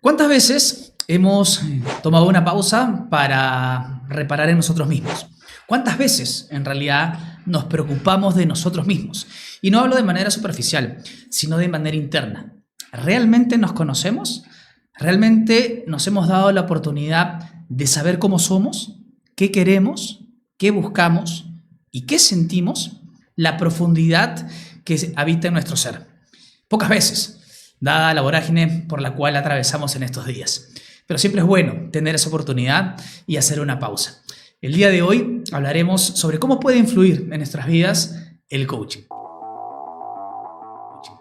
¿Cuántas veces hemos tomado una pausa para reparar en nosotros mismos? ¿Cuántas veces en realidad nos preocupamos de nosotros mismos? Y no hablo de manera superficial, sino de manera interna. ¿Realmente nos conocemos? ¿Realmente nos hemos dado la oportunidad de saber cómo somos, qué queremos, qué buscamos y qué sentimos? La profundidad que habita en nuestro ser. Pocas veces, dada la vorágine por la cual atravesamos en estos días. Pero siempre es bueno tener esa oportunidad y hacer una pausa. El día de hoy hablaremos sobre cómo puede influir en nuestras vidas el coaching.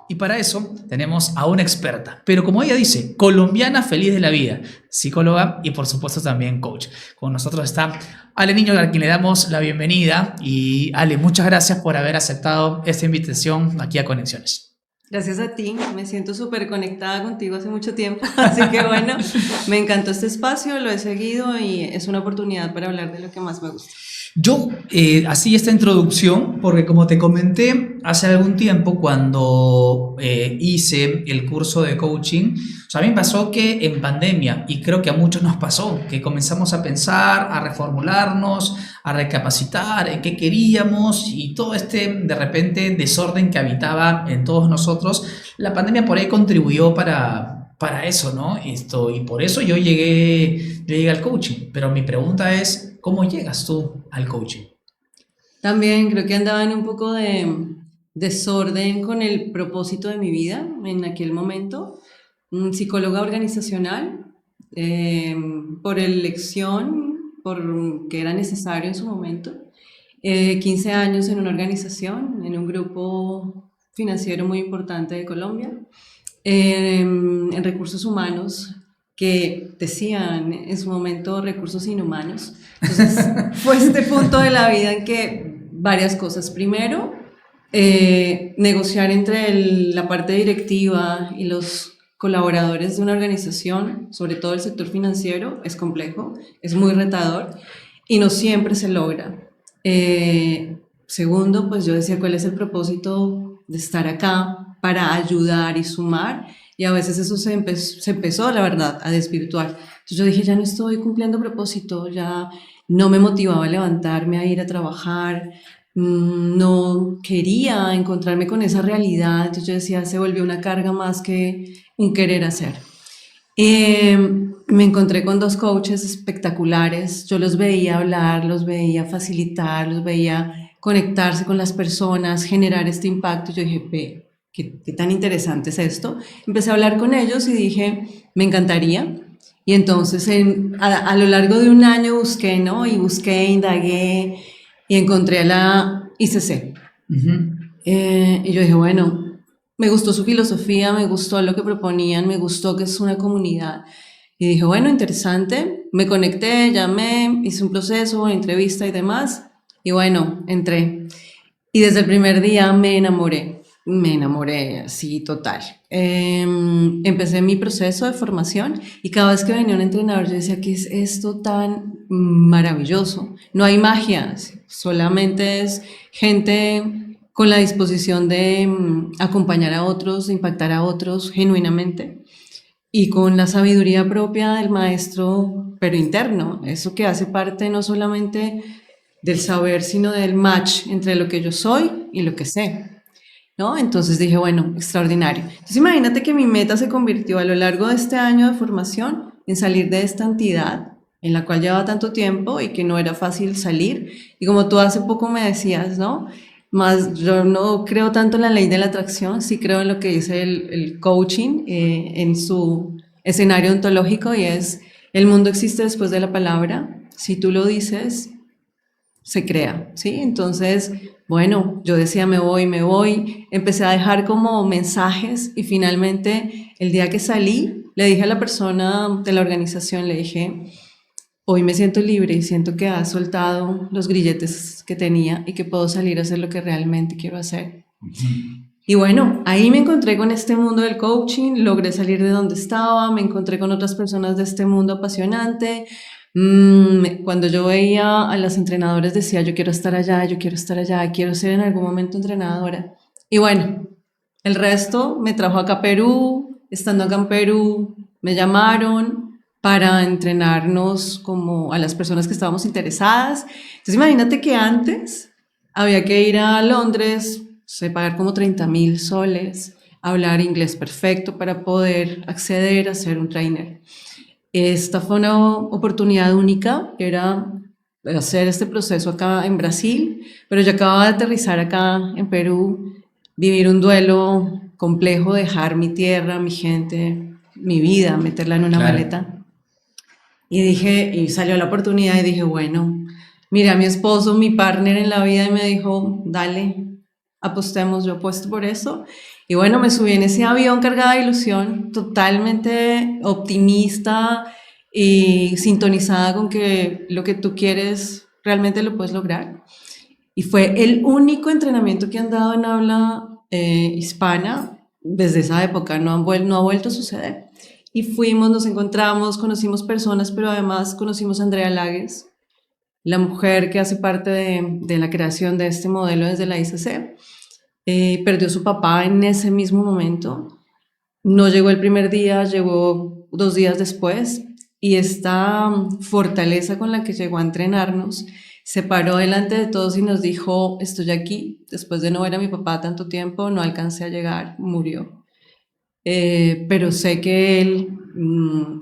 Y para eso tenemos a una experta, pero como ella dice, colombiana feliz de la vida, psicóloga y por supuesto también coach. Con nosotros está Ale Niño, a quien le damos la bienvenida. Y Ale, muchas gracias por haber aceptado esta invitación aquí a Conexiones. Gracias a ti, me siento súper conectada contigo hace mucho tiempo, así que bueno, me encantó este espacio, lo he seguido y es una oportunidad para hablar de lo que más me gusta. Yo hacía esta introducción porque, como te comenté hace algún tiempo cuando hice el curso de coaching, o sea, a mí me pasó que en pandemia, y creo que a muchos nos pasó, que comenzamos a pensar, a reformularnos, a recapacitar en qué queríamos y todo este, de repente, desorden que habitaba en todos nosotros. La pandemia por ahí contribuyó para eso, ¿no? Y por eso yo llegué al coaching. Pero mi pregunta es, ¿cómo llegas tú al coaching? También creo que andaba en un poco de desorden con el propósito de mi vida en aquel momento, psicóloga organizacional, por elección, por que era necesario en su momento, 15 años en una organización, en un grupo financiero muy importante de Colombia, en recursos humanos, que decían en su momento recursos inhumanos. Entonces fue este punto de la vida en que varias cosas. Primero, negociar entre la parte directiva y los colaboradores de una organización, sobre todo el sector financiero, es complejo, es muy retador y no siempre se logra. Segundo, pues yo decía, ¿cuál es el propósito de estar acá para ayudar y sumar? Y a veces eso se empezó, la verdad, a desvirtuar. Entonces yo dije, ya no estoy cumpliendo propósito, ya no me motivaba a levantarme, a ir a trabajar, no quería encontrarme con esa realidad. Entonces yo decía, se volvió una carga más que un querer hacer. Me encontré con dos coaches espectaculares. Yo los veía hablar, los veía facilitar, los veía conectarse con las personas, generar este impacto. Yo dije, ve, qué tan interesante es esto. Empecé a hablar con ellos y dije, me encantaría. Y entonces a lo largo de un año busqué, ¿no? Y busqué, indagué y encontré a la ICC. Y yo dije, bueno, me gustó su filosofía, me gustó lo que proponían, me gustó que es una comunidad. Y dije, bueno, interesante. Me conecté, llamé, hice un proceso, una entrevista y demás. Y bueno, entré. Y desde el primer día me enamoré así total. Empecé mi proceso de formación y cada vez que venía un entrenador yo decía, ¿qué es esto tan maravilloso? No hay magia, solamente es gente con la disposición de acompañar a otros, de impactar a otros genuinamente y con la sabiduría propia del maestro, pero interno, eso que hace parte no solamente del saber, sino del match entre lo que yo soy y lo que sé, ¿no? Entonces dije, bueno, extraordinario. Entonces imagínate que mi meta se convirtió a lo largo de este año de formación en salir de esta entidad en la cual llevaba tanto tiempo y que no era fácil salir. Y como tú hace poco me decías, ¿no? Más yo no creo tanto en la ley de la atracción, sí creo en lo que dice el coaching en su escenario ontológico y es, el mundo existe después de la palabra, si tú lo dices, se crea, ¿sí? Entonces, bueno, yo decía me voy, empecé a dejar como mensajes y finalmente el día que salí, le dije a la persona de la organización, le dije, hoy me siento libre y siento que has soltado los grilletes que tenía y que puedo salir a hacer lo que realmente quiero hacer. Y bueno, ahí me encontré con este mundo del coaching, logré salir de donde estaba, me encontré con otras personas de este mundo apasionante. Cuando yo veía a las entrenadoras decía, yo quiero estar allá, yo quiero estar allá, quiero ser en algún momento entrenadora. Y bueno, el resto me trajo acá a Perú, estando acá en Perú, Me llamaron para entrenarnos como a las personas que estábamos interesadas. Entonces imagínate que antes había que ir a Londres, pagar como 30.000 soles, hablar inglés perfecto para poder acceder a ser un trainer. Esta fue una oportunidad única, era hacer este proceso acá en Brasil, pero yo acababa de aterrizar acá en Perú, vivir un duelo complejo, dejar mi tierra, mi gente, mi vida, meterla en una Claro. maleta. Y dije, y salió la oportunidad y dije, bueno, miré a mi esposo, mi partner en la vida y me dijo, dale, apostemos, yo apuesto por eso. Y bueno, me subí en ese avión cargada de ilusión, totalmente optimista y sintonizada con que lo que tú quieres realmente lo puedes lograr. Y fue el único entrenamiento que han dado en habla hispana desde esa época, no ha vuelto a suceder. Y fuimos, nos encontramos, conocimos personas, pero además conocimos a Andrea Lagues, la mujer que hace parte de la creación de este modelo desde la ICC. Perdió su papá en ese mismo momento. No llegó el primer día, llegó 2 días después. Y esta fortaleza con la que llegó a entrenarnos se paró delante de todos y nos dijo, estoy aquí, después de no ver a mi papá tanto tiempo, no alcancé a llegar, murió. Pero sé que él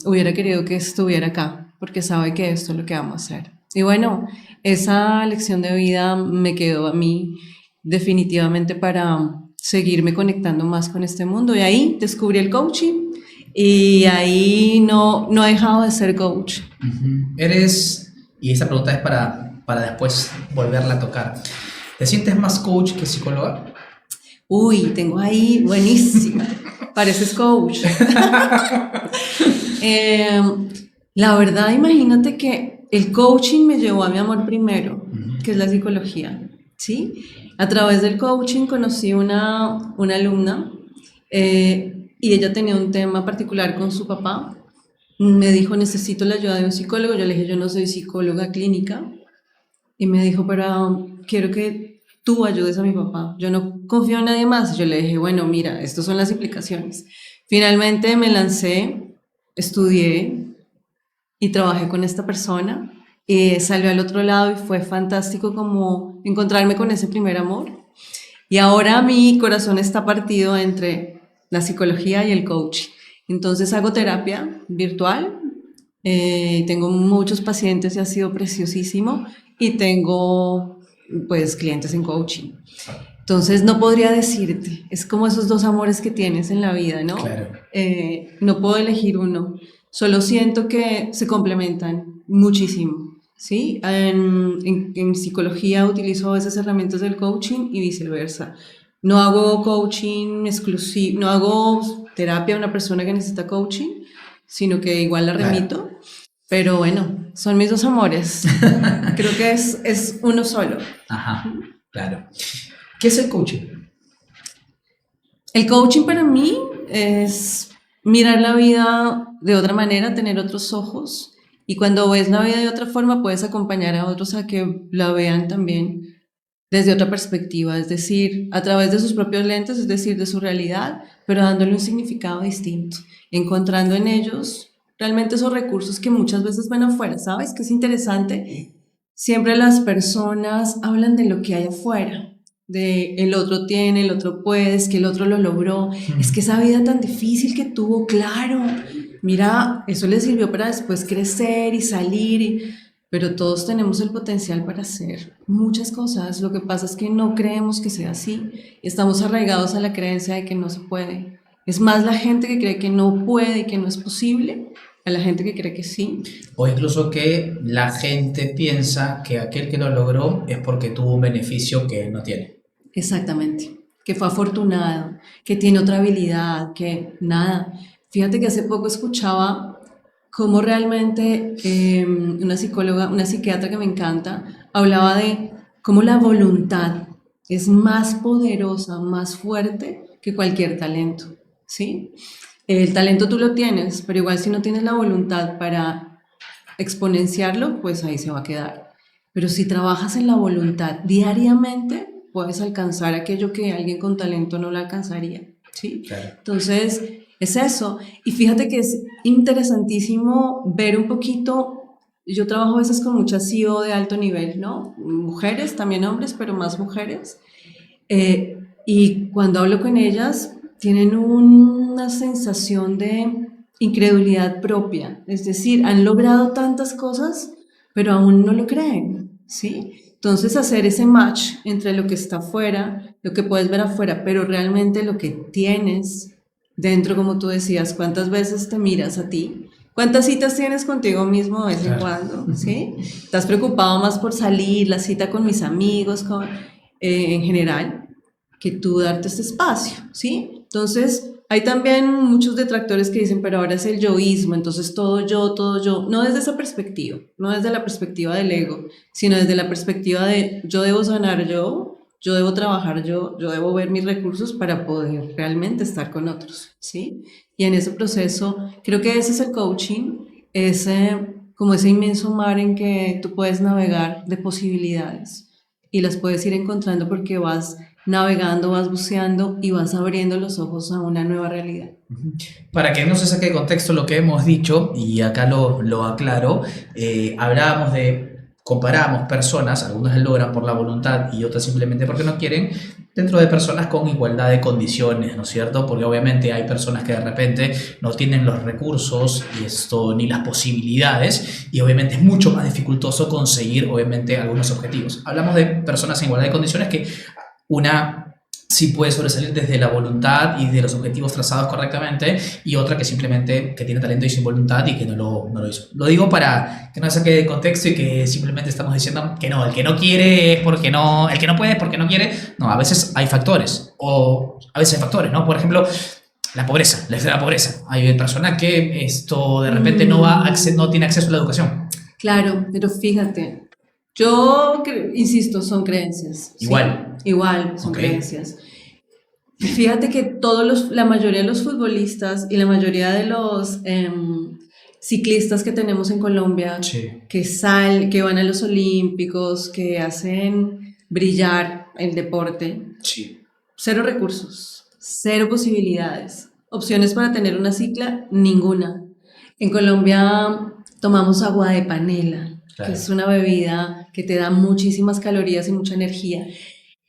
hubiera querido que estuviera acá, porque sabe que esto es lo que vamos a hacer. Y bueno, esa lección de vida me quedó a mí definitivamente para seguirme conectando más con este mundo. Y ahí descubrí el coaching y ahí no he dejado de ser coach. Eres, y esa pregunta es para después volverla a tocar. ¿Te sientes más coach que psicóloga? Uy, tengo ahí, buenísima. Pareces coach. Eh, la verdad, imagínate que el coaching me llevó a mi amor primero, que es la psicología, ¿sí? A través del coaching conocí una alumna y ella tenía un tema particular con su papá. Me dijo, necesito la ayuda de un psicólogo. Yo le dije, yo no soy psicóloga clínica. Y me dijo, pero quiero que tú ayudes a mi papá. Yo no confío en nadie más. Yo le dije, bueno, mira, estas son las implicaciones. Finalmente me lancé, estudié y trabajé con esta persona. Salió al otro lado y fue fantástico como encontrarme con ese primer amor. Y ahora mi corazón está partido entre la psicología y el coaching. Entonces hago terapia virtual, tengo muchos pacientes y ha sido preciosísimo y tengo pues clientes en coaching. Entonces no podría decirte, es como esos dos amores que tienes en la vida, ¿no? Claro. No puedo elegir uno, solo siento que se complementan muchísimo, ¿sí? En psicología utilizo esas herramientas del coaching y viceversa. No hago coaching exclusivo, no hago terapia a una persona que necesita coaching, sino que igual la remito. Pero bueno, son mis dos amores. Creo que es uno solo. Ajá, claro. ¿Qué es el coaching? El coaching para mí es mirar la vida de otra manera, tener otros ojos. Y cuando ves la vida de otra forma, puedes acompañar a otros a que la vean también desde otra perspectiva, es decir, a través de sus propios lentes, es decir, de su realidad, pero dándole un significado distinto, encontrando en ellos realmente esos recursos que muchas veces ven afuera. ¿Sabes qué es interesante? Siempre las personas hablan de lo que hay afuera, de el otro tiene, el otro puede, es que el otro lo logró, es que esa vida tan difícil que tuvo, claro, mira, eso le sirvió para después crecer y salir, pero todos tenemos el potencial para hacer muchas cosas. Lo que pasa es que no creemos que sea así, estamos arraigados a la creencia de que no se puede. Es más la gente que cree que no puede y que no es posible, a la gente que cree que sí. O incluso que la gente piensa que aquel que lo logró es porque tuvo un beneficio que él no tiene. Exactamente, que fue afortunado, que tiene otra habilidad, que nada. Fíjate que hace poco escuchaba cómo realmente una psicóloga, una psiquiatra que me encanta, hablaba de cómo la voluntad es más poderosa, más fuerte que cualquier talento, ¿sí? El talento tú lo tienes, pero igual si no tienes la voluntad para exponenciarlo, pues ahí se va a quedar. Pero si trabajas en la voluntad diariamente, puedes alcanzar aquello que alguien con talento no lo alcanzaría, ¿sí? Claro. Entonces, Es eso. Y fíjate que es interesantísimo ver un poquito. Yo trabajo a veces con muchas CEO de alto nivel, ¿no? Mujeres, también hombres, pero más mujeres. Y cuando hablo con ellas, tienen una sensación de incredulidad propia. Es decir, han logrado tantas cosas, pero aún no lo creen, ¿sí? Entonces, hacer ese match entre lo que está afuera, lo que puedes ver afuera, pero realmente lo que tienes dentro, como tú decías, ¿cuántas veces te miras a ti? ¿Cuántas citas tienes contigo mismo de vez en cuando? ¿Sí? ¿Estás preocupado más por salir, la cita con mis amigos, en general, que tú darte este espacio? ¿Sí? Entonces, hay también muchos detractores que dicen, pero ahora es el yoísmo, entonces todo yo, no desde esa perspectiva, no desde la perspectiva del ego, sino desde la perspectiva de yo debo sanar yo debo trabajar yo debo ver mis recursos para poder realmente estar con otros, ¿sí? Y en ese proceso, creo que ese es el coaching, como ese inmenso mar en que tú puedes navegar de posibilidades y las puedes ir encontrando porque vas navegando, vas buceando y vas abriendo los ojos a una nueva realidad. Para que no se saque de contexto lo que hemos dicho, y acá lo aclaro, hablábamos comparamos personas, algunas lo logran por la voluntad y otras simplemente porque no quieren, dentro de personas con igualdad de condiciones, ¿no es cierto? Porque obviamente hay personas que de repente no tienen los recursos y ni las posibilidades, y obviamente es mucho más dificultoso conseguir obviamente algunos objetivos. Hablamos de personas en igualdad de condiciones que una sí puede sobresalir desde la voluntad y de los objetivos trazados correctamente, y otra que simplemente que tiene talento y sin voluntad y que no lo hizo. Lo digo para que no se saque de contexto y que simplemente estamos diciendo que no, el que no quiere es porque no, el que no puede es porque no quiere. No, a veces hay factores, ¿no? Por ejemplo, la pobreza, la pobreza. Hay personas que de repente no tiene acceso a la educación. Claro, pero fíjate, yo insisto, son creencias. Igual. ¿Sí? Igual, son creencias. Fíjate que la mayoría de los futbolistas y la mayoría de los ciclistas que tenemos en Colombia, que van a los Olímpicos, que hacen brillar el deporte, cero recursos, cero posibilidades, opciones para tener una cicla, ninguna. En Colombia tomamos agua de panela. Claro. Que es una bebida que te da muchísimas calorías y mucha energía.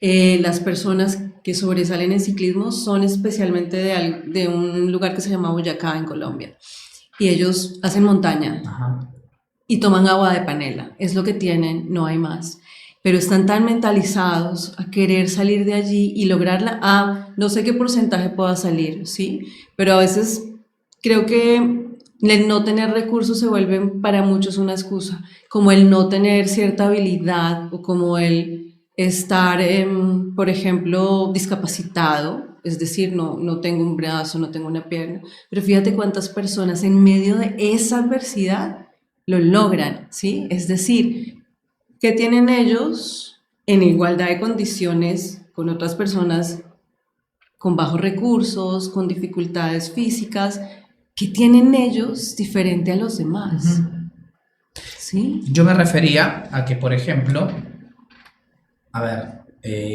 Las personas que sobresalen en ciclismo son especialmente de un lugar que se llama Boyacá, en Colombia. Y ellos hacen montaña. Ajá. Y toman agua de panela. Es lo que tienen, no hay más. Pero están tan mentalizados a querer salir de allí y lograrla. No sé qué porcentaje pueda salir, ¿sí? Pero a veces creo que el no tener recursos se vuelve para muchos una excusa, como el no tener cierta habilidad o como el estar, por ejemplo, discapacitado, es decir, no tengo un brazo, no tengo una pierna, pero fíjate cuántas personas en medio de esa adversidad lo logran, ¿sí? Es decir, ¿qué tienen ellos en igualdad de condiciones con otras personas con bajos recursos, con dificultades físicas? ¿Qué tienen ellos diferente a los demás? Uh-huh. ¿Sí? Yo me refería a que, por ejemplo,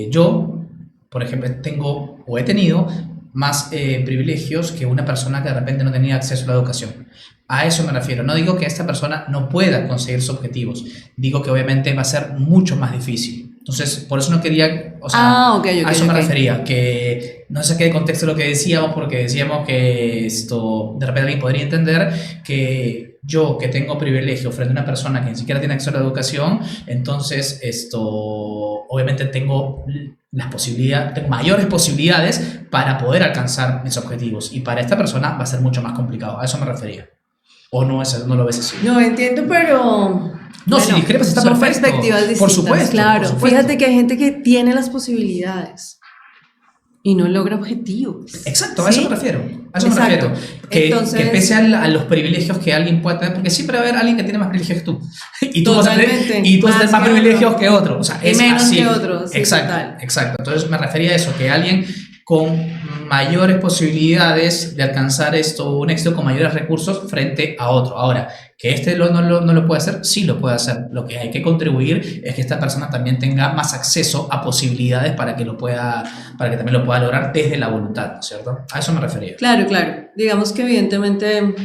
yo, por ejemplo, tengo o he tenido más privilegios que una persona que de repente no tenía acceso a la educación. A eso me refiero. No digo que esta persona no pueda conseguir sus objetivos. Digo que obviamente va a ser mucho más difícil. Entonces, por eso no quería, a eso me refería, que no se saque de contexto lo que decíamos, porque decíamos que de repente alguien podría entender que yo, que tengo privilegio frente a una persona que ni siquiera tiene acceso a la educación, entonces obviamente tengo mayores posibilidades para poder alcanzar mis objetivos, y para esta persona va a ser mucho más complicado. A eso me refería. ¿O no lo ves así? No, entiendo, pero... No, si discrepas está perfecto. Son perspectivas distintas. Por supuesto. Claro, por supuesto. Fíjate que hay gente que tiene las posibilidades y no logra objetivos. Exacto, ¿sí? A eso me refiero. Que pese a los privilegios que alguien pueda tener, porque siempre va a haber alguien que tiene más privilegios que tú. Y tú vas a tener más privilegios que otro. O sea, es menos así. Que otro. Sí, exacto. Entonces me refería a eso, que alguien con mayores posibilidades de alcanzar un éxito con mayores recursos frente a otro. Ahora, que no lo puede hacer, sí lo puede hacer. Lo que hay que contribuir es que esta persona también tenga más acceso a posibilidades para que también lo pueda lograr desde la voluntad, ¿no es cierto? A eso me refería. Claro, claro. Digamos que evidentemente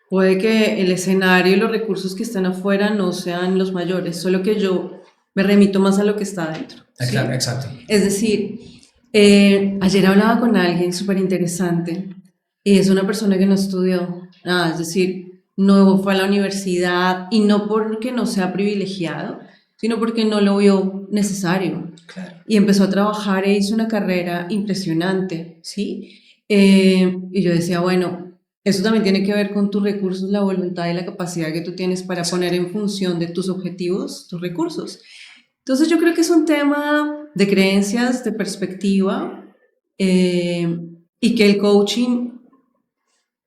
puede que el escenario y los recursos que están afuera no sean los mayores, solo que yo me remito más a lo que está adentro. ¿Sí? Exacto. Es decir, ayer hablaba con alguien súper interesante y es una persona que no estudió nada, es decir, no fue a la universidad y no porque no sea privilegiado, sino porque no lo vio necesario. Claro. Y empezó a trabajar e hizo una carrera impresionante, ¿sí? Y yo decía, bueno, eso también tiene que ver con tus recursos, la voluntad y la capacidad que tú tienes para poner en función de tus objetivos, tus recursos. Entonces yo creo que es un tema de creencias, de perspectiva, y que el coaching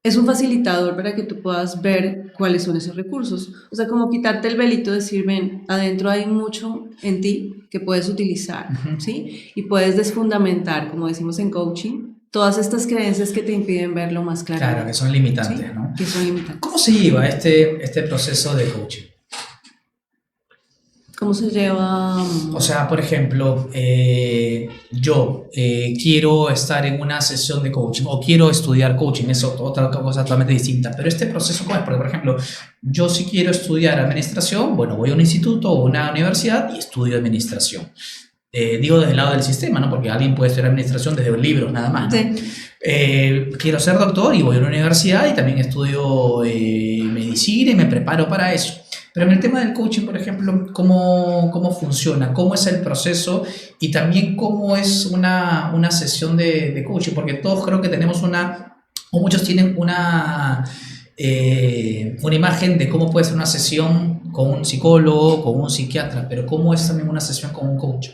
es un facilitador para que tú puedas ver cuáles son esos recursos. O sea, como quitarte el velito, decir, ven, adentro hay mucho en ti que puedes utilizar, ¿sí? Y puedes desfundamentar, como decimos en coaching, todas estas creencias que te impiden verlo más claro. Claro, que son limitantes, ¿sí? ¿No? Que son limitantes. ¿Cómo se lleva este proceso de coaching? ¿Cómo se lleva? O sea, por ejemplo, yo quiero estar en una sesión de coaching o quiero estudiar coaching, es otra cosa totalmente distinta. Pero este proceso, ¿cómo es? Porque, por ejemplo, yo si quiero estudiar administración, bueno, voy a un instituto o una universidad y estudio administración. Digo desde el lado del sistema, ¿no? Porque alguien puede estudiar administración desde libros nada más, ¿no? Sí. Quiero ser doctor y voy a una universidad y también estudio medicina y me preparo para eso. Pero en el tema del coaching, por ejemplo, ¿cómo funciona? ¿Cómo es el proceso? Y también cómo es una sesión de coaching, porque todos creo que tenemos o muchos tienen una imagen de cómo puede ser una sesión con un psicólogo, con un psiquiatra, pero ¿cómo es también una sesión con un coach?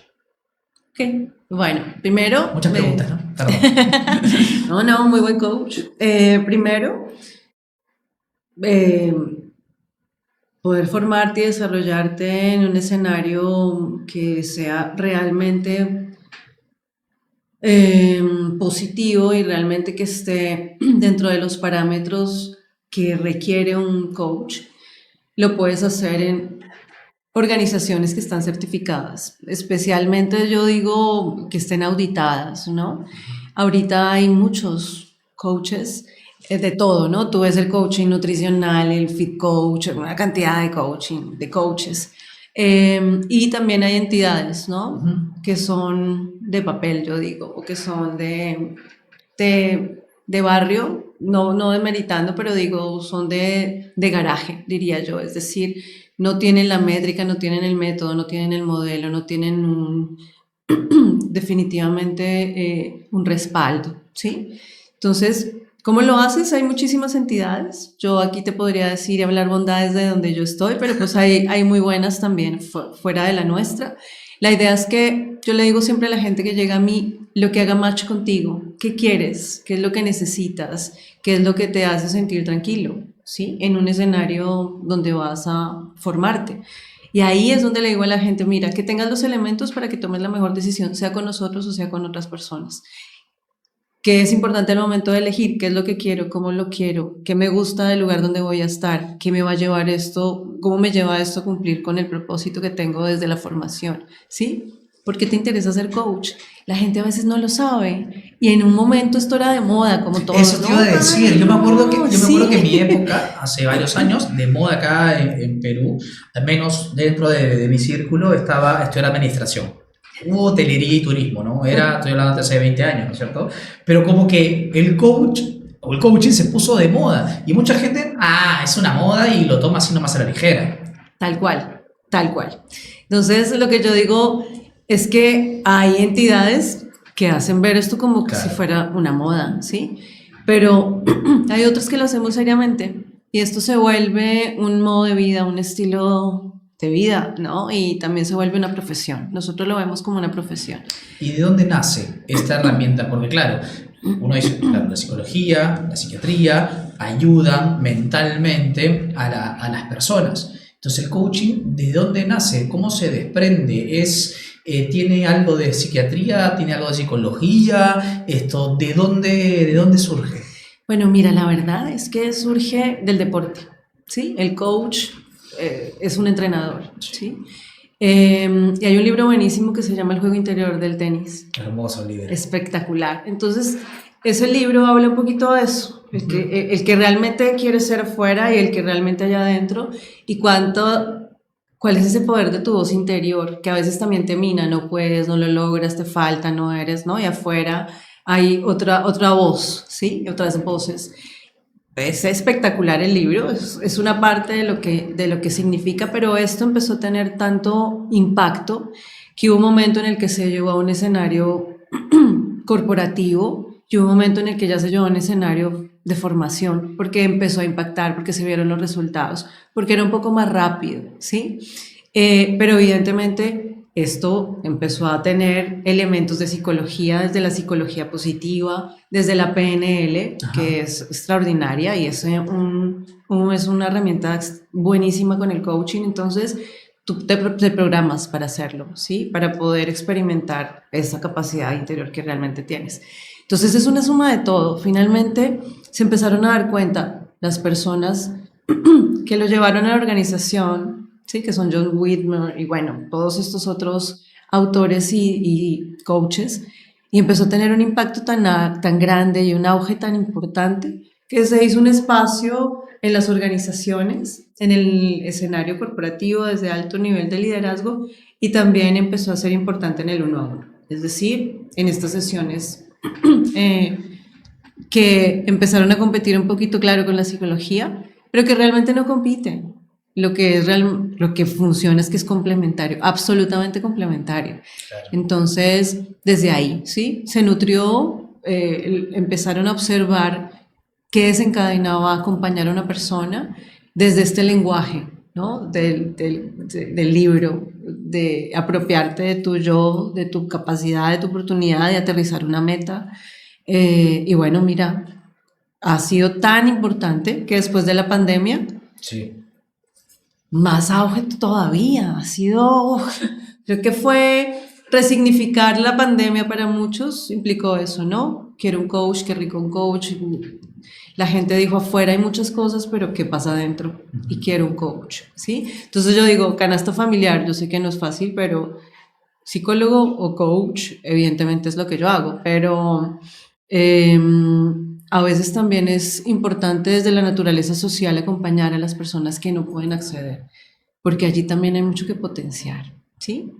Ok, bueno, primero... Muchas preguntas, ¿no? Perdón. No, muy buen coach. Primero, poder formarte y desarrollarte en un escenario que sea realmente positivo y realmente que esté dentro de los parámetros que requiere un coach, lo puedes hacer en organizaciones que están certificadas, especialmente yo digo que estén auditadas, ¿no? Ahorita hay muchos coaches de todo, ¿no? Tú ves el coaching nutricional, el fit coach, una cantidad de coaches. Y también hay entidades, ¿no? Que son de papel, yo digo, o que son de barrio, no demeritando, pero digo, son de garaje, diría yo. Es decir, no tienen la métrica, no tienen el método, no tienen el modelo, no tienen definitivamente un respaldo, ¿sí? Entonces, ¿cómo lo haces? Hay muchísimas entidades. Yo aquí te podría decir y hablar bondades de donde yo estoy, pero pues hay muy buenas también fuera de la nuestra. La idea es que yo le digo siempre a la gente que llega a mí, lo que haga match contigo, ¿qué quieres? ¿Qué es lo que necesitas? ¿Qué es lo que te hace sentir tranquilo? ¿Sí? En un escenario donde vas a formarte. Y ahí es donde le digo a la gente, mira, que tengas los elementos para que tomes la mejor decisión, sea con nosotros o sea con otras personas. Que es importante al momento de elegir qué es lo que quiero, cómo lo quiero, qué me gusta del lugar donde voy a estar, qué me va a llevar esto, cómo me lleva esto a cumplir con el propósito que tengo desde la formación, ¿sí? ¿Por qué te interesa ser coach? La gente a veces no lo sabe y en un momento esto era de moda, como todo. Eso te iba a decir, yo me acuerdo que en mi época, hace varios años, de moda acá en Perú, al menos dentro de mi círculo, estaba estudiar administración. Hubo hotelería y turismo, ¿no? Estoy hablando de hace 20 años, ¿no es cierto? Pero como que el coach o el coaching se puso de moda y mucha gente, es una moda y lo toma así nomás a la ligera. Tal cual. Entonces, lo que yo digo es que hay entidades que hacen ver esto como que si fuera una moda, ¿sí? Pero hay otras que lo hacemos seriamente y esto se vuelve un modo de vida, un estilo de vida, ¿no? Y también se vuelve una profesión. Nosotros lo vemos como una profesión. ¿Y de dónde nace esta herramienta? Porque claro, uno dice, la psicología, la psiquiatría ayudan mentalmente a las personas. Entonces, el coaching, ¿de dónde nace? ¿Cómo se desprende? ¿Tiene algo de psiquiatría? ¿Tiene algo de psicología? ¿De dónde surge? Bueno, mira, la verdad es que surge del deporte, ¿sí? El coach es un entrenador, ¿sí? Y hay un libro buenísimo que se llama El juego interior del tenis. Hermoso libro. Espectacular. Entonces, ese libro habla un poquito de eso, el que realmente quiere ser afuera y el que realmente allá adentro, y cuál es ese poder de tu voz interior, que a veces también te mina, no puedes, no lo logras, te falta, no eres, ¿no? Y afuera hay otra voz, ¿sí? Otras voces. Es espectacular el libro, es una parte de lo que significa, pero esto empezó a tener tanto impacto que hubo un momento en el que se llevó a un escenario corporativo y hubo un momento en el que ya se llevó a un escenario de formación, porque empezó a impactar, porque se vieron los resultados, porque era un poco más rápido, ¿sí? Pero evidentemente esto empezó a tener elementos de psicología, desde la psicología positiva, desde la PNL, Ajá. que es extraordinaria y es una herramienta buenísima con el coaching. Entonces, tú te programas para hacerlo, ¿sí? Para poder experimentar esa capacidad interior que realmente tienes. Entonces, es una suma de todo. Finalmente, se empezaron a dar cuenta las personas que lo llevaron a la organización, ¿sí? Que son John Whitmer y bueno, todos estos otros autores y coaches, y empezó a tener un impacto tan grande y un auge tan importante que se hizo un espacio en las organizaciones, en el escenario corporativo desde alto nivel de liderazgo, y también empezó a ser importante en el uno a uno, es decir, en estas sesiones que empezaron a competir un poquito, claro, con la psicología, pero que realmente no compiten. Lo que funciona es que es complementario, absolutamente complementario. Claro. Entonces, desde ahí, ¿sí? Se nutrió, empezaron a observar qué desencadenaba acompañar a una persona desde este lenguaje, ¿no? Del libro, de apropiarte de tu yo, de tu capacidad, de tu oportunidad de aterrizar una meta. Y bueno, mira, ha sido tan importante que después de la pandemia, Sí. más auge todavía. Ha sido, creo que fue resignificar la pandemia para muchos, implicó eso, ¿no? Quiero un coach, qué rico un coach. La gente dijo afuera hay muchas cosas, pero ¿qué pasa adentro? Y quiero un coach, ¿sí? Entonces yo digo, canasta familiar, yo sé que no es fácil, pero psicólogo o coach, evidentemente es lo que yo hago, pero a veces también es importante desde la naturaleza social acompañar a las personas que no pueden acceder, porque allí también hay mucho que potenciar, ¿sí?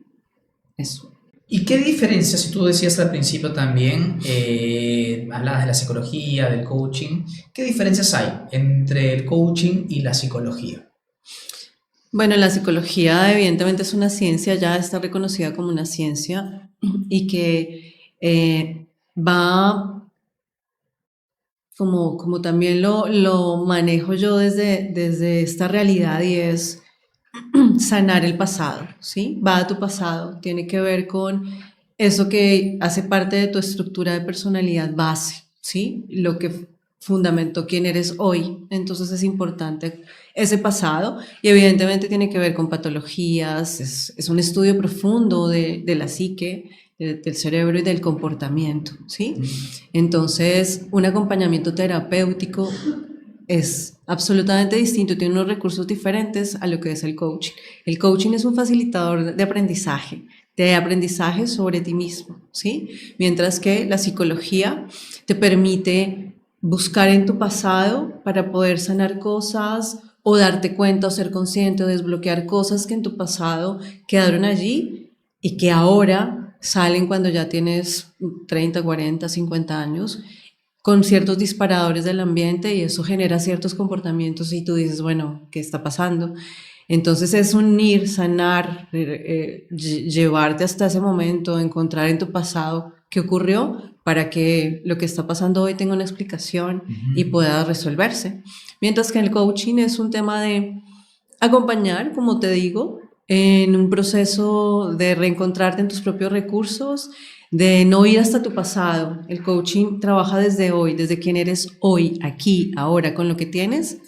Eso. ¿Y qué diferencia, si tú decías al principio también, hablabas de la psicología, del coaching, qué diferencias hay entre el coaching y la psicología? Bueno, la psicología evidentemente es una ciencia, ya está reconocida como una ciencia y que va, como también lo manejo yo desde esta realidad, y es sanar el pasado, ¿sí? Va a tu pasado, tiene que ver con eso que hace parte de tu estructura de personalidad base, ¿sí? Lo que fundamentó quién eres hoy. Entonces es importante ese pasado y evidentemente tiene que ver con patologías, es un estudio profundo de la psique, del cerebro y del comportamiento, ¿sí? Entonces, un acompañamiento terapéutico es absolutamente distinto, tiene unos recursos diferentes a lo que es el coaching. El coaching es un facilitador de aprendizaje sobre ti mismo, ¿sí? Mientras que la psicología te permite buscar en tu pasado para poder sanar cosas o darte cuenta o ser consciente o desbloquear cosas que en tu pasado quedaron allí y que ahora salen cuando ya tienes 30, 40, 50 años con ciertos disparadores del ambiente y eso genera ciertos comportamientos y tú dices, bueno, ¿qué está pasando? Entonces es unir, sanar, llevarte hasta ese momento, encontrar en tu pasado qué ocurrió para que lo que está pasando hoy tenga una explicación y pueda resolverse. Mientras que el coaching es un tema de acompañar, como te digo, en un proceso de reencontrarte en tus propios recursos, de no ir hasta tu pasado. El coaching trabaja desde hoy, desde quién eres hoy, aquí, ahora, con lo que tienes,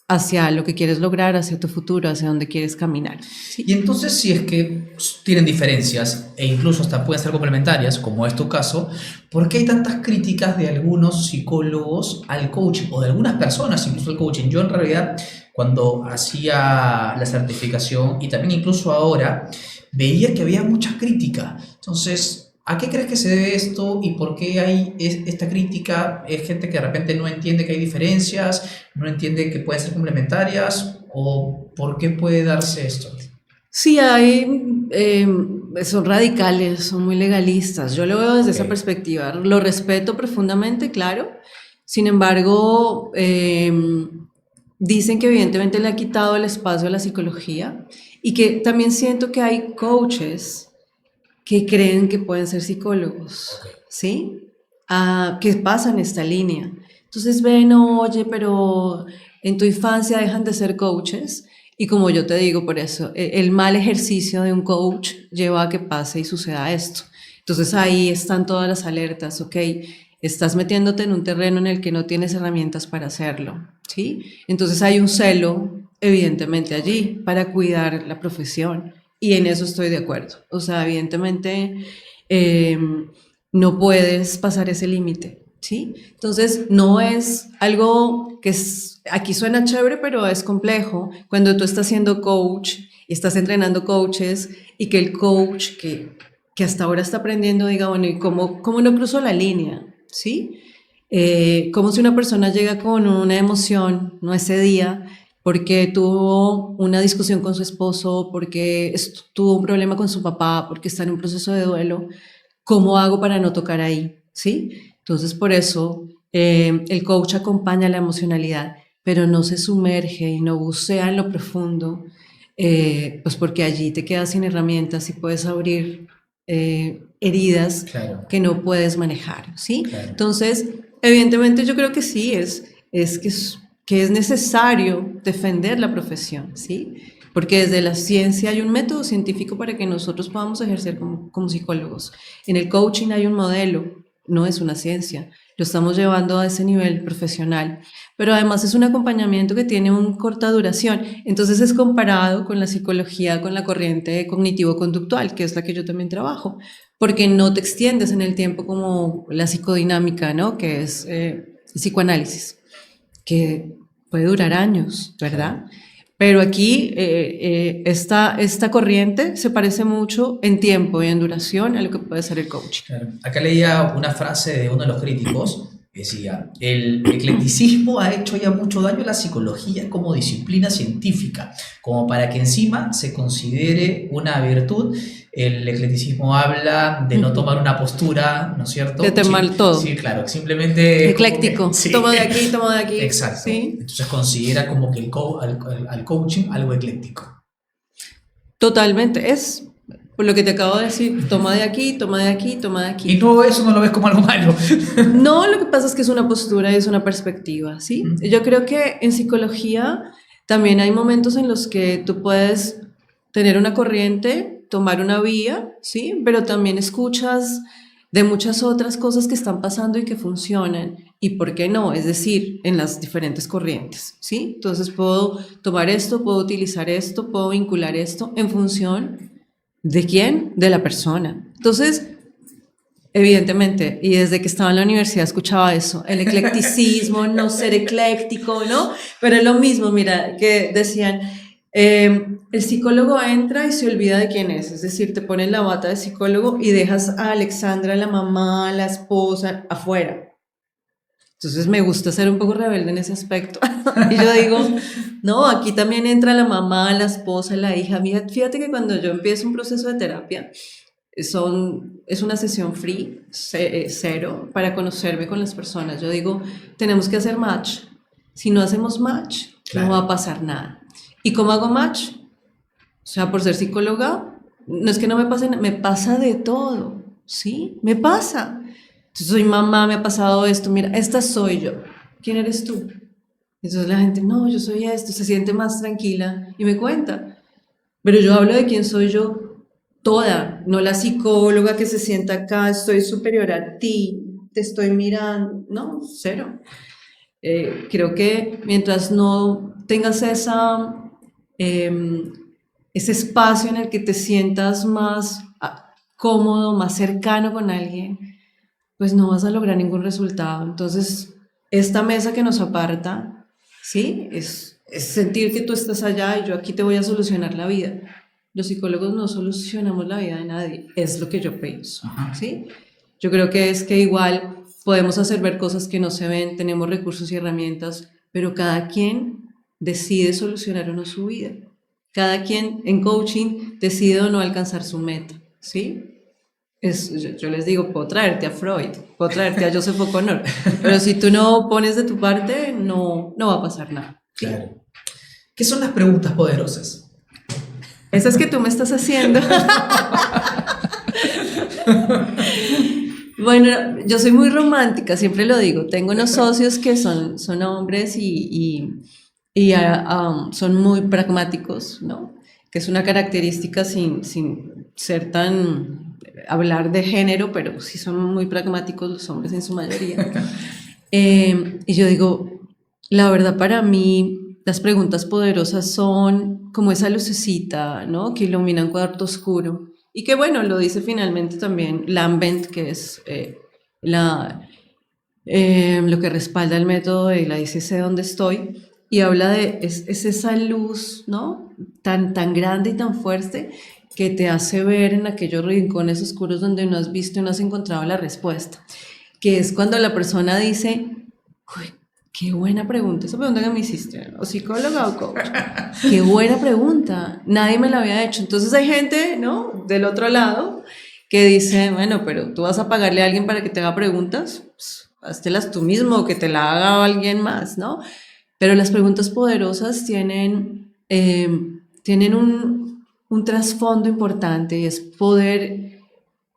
hacia lo que quieres lograr, hacia tu futuro, hacia donde quieres caminar. ¿Sí? Y entonces, si es que tienen diferencias e incluso hasta pueden ser complementarias, como es tu caso, ¿por qué hay tantas críticas de algunos psicólogos al coaching o de algunas personas incluso al coaching? Yo en realidad, cuando hacía la certificación y también incluso ahora, veía que había mucha crítica. Entonces, ¿a qué crees que se debe esto y por qué hay esta crítica? ¿Es gente que de repente no entiende que hay diferencias, no entiende que pueden ser complementarias o por qué puede darse esto? Sí, son radicales, son muy legalistas. Yo lo veo desde esa perspectiva. Lo respeto profundamente, claro. Sin embargo, dicen que evidentemente le ha quitado el espacio a la psicología y que también siento que hay coaches que creen que pueden ser psicólogos, ¿sí? Que pasan esta línea. Entonces ven, oye, pero en tu infancia dejan de ser coaches y como yo te digo, por eso, el mal ejercicio de un coach lleva a que pase y suceda esto. Entonces ahí están todas las alertas, ¿ok? Estás metiéndote en un terreno en el que no tienes herramientas para hacerlo, ¿sí? Entonces hay un celo, evidentemente, allí para cuidar la profesión. Y en eso estoy de acuerdo. O sea, evidentemente no puedes pasar ese límite, ¿sí? Entonces, no es algo que aquí suena chévere, pero es complejo. Cuando tú estás siendo coach y estás entrenando coaches y que el coach que hasta ahora está aprendiendo diga, bueno, ¿y cómo no cruzo la línea? ¿Sí? Como si una persona llega con una emoción, no ese día, porque tuvo una discusión con su esposo, porque tuvo un problema con su papá, porque está en un proceso de duelo, ¿cómo hago para no tocar ahí? ¿Sí? Entonces, por eso el coach acompaña la emocionalidad, pero no se sumerge y no bucea en lo profundo, pues porque allí te quedas sin herramientas y puedes abrir heridas Claro. que no puedes manejar, ¿sí? Claro. Entonces, evidentemente yo creo que sí, que es necesario defender la profesión, ¿sí? Porque desde la ciencia hay un método científico para que nosotros podamos ejercer como psicólogos. En el coaching hay un modelo, no es una ciencia, lo estamos llevando a ese nivel profesional, pero además es un acompañamiento que tiene una corta duración, entonces es comparado con la psicología, con la corriente cognitivo-conductual, que es la que yo también trabajo, porque no te extiendes en el tiempo como la psicodinámica, ¿no? Que es el psicoanálisis, que puede durar años, ¿verdad? Pero aquí esta corriente se parece mucho en tiempo y en duración a lo que puede ser el coaching. Claro. Acá leía una frase de uno de los críticos que decía, el eclecticismo ha hecho ya mucho daño a la psicología como disciplina científica, como para que encima se considere una virtud. El eclecticismo habla de no tomar una postura, ¿no es cierto? De tomar todo. Sí, claro, simplemente... Ecléctico, Sí. tomo de aquí, tomo de aquí. Exacto. ¿Sí? Entonces considera como que al coaching algo ecléctico. Totalmente, es por lo que te acabo de decir, toma de aquí, toma de aquí, toma de aquí. Y no, eso no lo ves como algo malo. No, lo que pasa es que es una postura y es una perspectiva, ¿sí? Yo creo que en psicología también hay momentos en los que tú puedes tener una corriente, tomar una vía, ¿sí? Pero también escuchas de muchas otras cosas que están pasando y que funcionan. ¿Y por qué no? Es decir, en las diferentes corrientes, ¿sí? Entonces puedo tomar esto, puedo utilizar esto, puedo vincular esto en función ¿de quién? De la persona. Entonces, evidentemente, y desde que estaba en la universidad escuchaba eso, el eclecticismo, no ser ecléctico, ¿no? Pero es lo mismo, mira, que decían, el psicólogo entra y se olvida de quién es decir, te pones la bata de psicólogo y dejas a Alexandra, la mamá, la esposa, afuera. Entonces me gusta ser un poco rebelde en ese aspecto. Y yo digo, no, aquí también entra la mamá, la esposa, la hija. Mira, fíjate que cuando yo empiezo un proceso de terapia, es una sesión free, cero, para conocerme con las personas. Yo digo, tenemos que hacer match. Si no hacemos match, claro, no va a pasar nada. ¿Y cómo hago match? O sea, por ser psicóloga, no es que no me pase nada, me pasa de todo, ¿sí? Me pasa. Soy mamá, me ha pasado esto, mira, esta soy yo. ¿Quién eres tú? Entonces la gente, no, yo soy esto, se siente más tranquila y me cuenta. Pero yo hablo de quién soy yo toda, no la psicóloga que se sienta acá, estoy superior a ti, te estoy mirando. No, cero. Creo que mientras no tengas ese espacio en el que te sientas más cómodo, más cercano con alguien, pues no vas a lograr ningún resultado. Entonces, esta mesa que nos aparta, ¿sí? Es sentir que tú estás allá y yo aquí te voy a solucionar la vida. Los psicólogos no solucionamos la vida de nadie, es lo que yo pienso, ¿sí? Yo creo que es que igual podemos hacer ver cosas que no se ven, tenemos recursos y herramientas, pero cada quien decide solucionar o no su vida. Cada quien en coaching decide o no alcanzar su meta, ¿sí? Yo les digo, puedo traerte a Freud, puedo traerte a Joseph O'Connor, pero si tú no pones de tu parte, no va a pasar nada. ¿Sí? Claro. ¿Qué son las preguntas poderosas? Esas que tú me estás haciendo. Bueno, yo soy muy romántica, siempre lo digo. Tengo unos socios que son hombres y son muy pragmáticos, ¿no? Que es una característica sin ser tan hablar de género, pero sí son muy pragmáticos los hombres en su mayoría. Y yo digo, la verdad para mí las preguntas poderosas son como esa lucecita, ¿no? Que ilumina un cuarto oscuro. Y que bueno, lo dice finalmente también Lambent, que es lo que respalda el método de la ICC donde estoy, y habla de es esa luz, ¿no? Tan grande y tan fuerte que te hace ver en aquellos rincones oscuros donde no has visto y no has encontrado la respuesta. Que es cuando la persona dice, uy, qué buena pregunta, esa pregunta que me hiciste, o psicóloga o coach, qué buena pregunta, nadie me la había hecho. Entonces hay gente, ¿no?, del otro lado que dice, bueno, pero tú vas a pagarle a alguien para que te haga preguntas, pues, háztelas tú mismo, que te la haga alguien más, ¿no? Pero las preguntas poderosas tienen un trasfondo importante, y es poder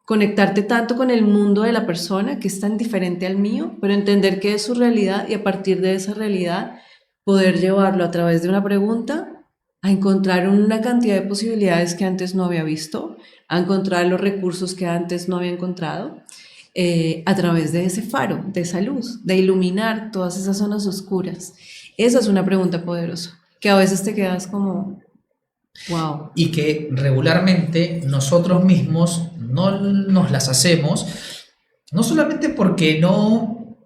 conectarte tanto con el mundo de la persona que es tan diferente al mío, pero entender qué es su realidad y a partir de esa realidad poder llevarlo a través de una pregunta a encontrar una cantidad de posibilidades que antes no había visto, a encontrar los recursos que antes no había encontrado, a través de ese faro, de esa luz, de iluminar todas esas zonas oscuras. Esa es una pregunta poderosa, que a veces te quedas como, wow. Y que regularmente nosotros mismos no nos las hacemos, no solamente porque no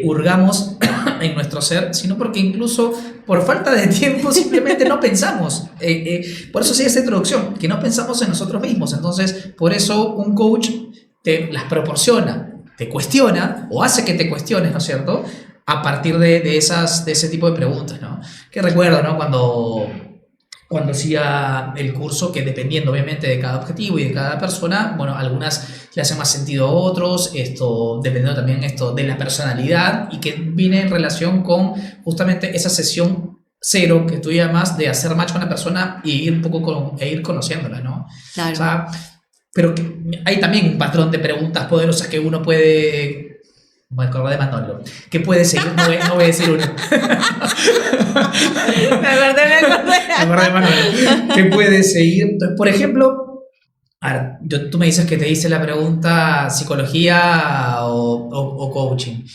hurgamos en nuestro ser, sino porque incluso por falta de tiempo simplemente no pensamos. Por eso sí esta introducción, que no pensamos en nosotros mismos. Entonces, por eso un coach te las proporciona, te cuestiona o hace que te cuestiones, ¿no es cierto?, a partir de ese tipo de preguntas, ¿no? Que recuerdo, ¿no?, cuando hacía el curso, que dependiendo obviamente de cada objetivo y de cada persona, bueno, algunas le hacen más sentido a otros, dependiendo también de la personalidad, y que viene en relación con justamente esa sesión cero que tú llamas de hacer match con la persona y ir un poco ir conociéndola, ¿no? Claro. O sea, pero que hay también un patrón de preguntas poderosas que uno puede... Me acordé de Manolo. Que puede seguir, no voy a decir uno. Me acordé. Me acordé de Manolo. Que puede seguir. Entonces, por ejemplo, ahora, tú me dices que te hice la pregunta psicología o coaching.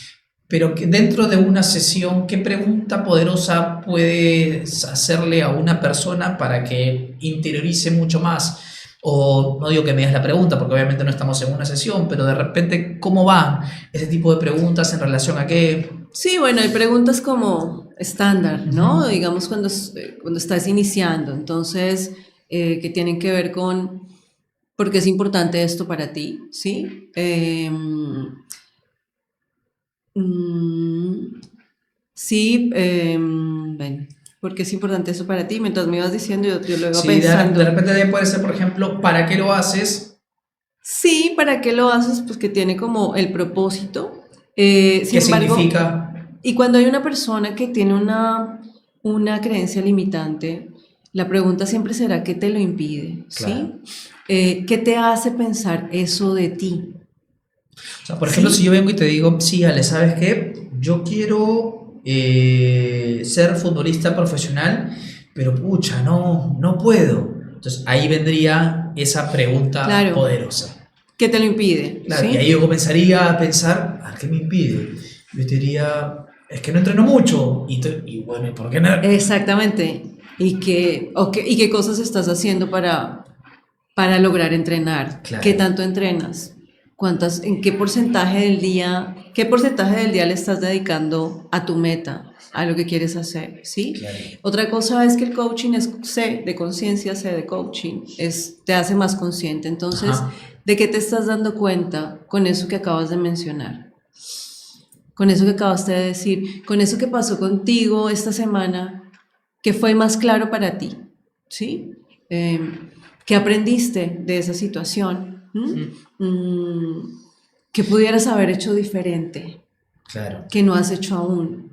Pero que dentro de una sesión, ¿qué pregunta poderosa puedes hacerle a una persona para que interiorice mucho más? O no digo que me des la pregunta, porque obviamente no estamos en una sesión, pero de repente, ¿cómo van ese tipo de preguntas en relación a qué? Sí, bueno, hay preguntas como estándar, ¿no? Digamos cuando estás iniciando, entonces, que tienen que ver con por qué es importante esto para ti, ¿sí? Sí, bueno, porque es importante eso para ti. Mientras me ibas diciendo, yo lo iba pensando. De repente puede ser, por ejemplo, ¿para qué lo haces? Sí, ¿para qué lo haces? Pues que tiene como el propósito. ¿Qué significa? Y cuando hay una persona que tiene una creencia limitante, la pregunta siempre será ¿qué te lo impide? Claro. ¿Sí? ¿Qué te hace pensar eso de ti? O sea, por ejemplo, si yo vengo y te digo, sí, Ale, ¿sabes qué? Yo quiero ser futbolista profesional, pero pucha, no puedo. Entonces ahí vendría esa pregunta poderosa. ¿Qué te lo impide? Claro, ¿sí? Y ahí yo comenzaría a pensar, ¿qué me impide? Yo te diría, es que no entreno mucho. Y bueno, ¿y por qué no? Exactamente. ¿Y qué cosas estás haciendo para lograr entrenar? Claro. ¿Qué tanto entrenas? ¿En qué porcentaje del día le estás dedicando a tu meta, a lo que quieres hacer? ¿Sí? Claro. Otra cosa es que el coaching es C de conciencia, C de coaching, te hace más consciente. Entonces, Ajá. ¿de qué te estás dando cuenta con eso que acabas de mencionar? Con eso que acabaste de decir, con eso que pasó contigo esta semana, que fue más claro para ti, ¿sí? ¿Qué aprendiste de esa situación? ¿Qué pudieras haber hecho diferente? Claro. Que no has hecho aún.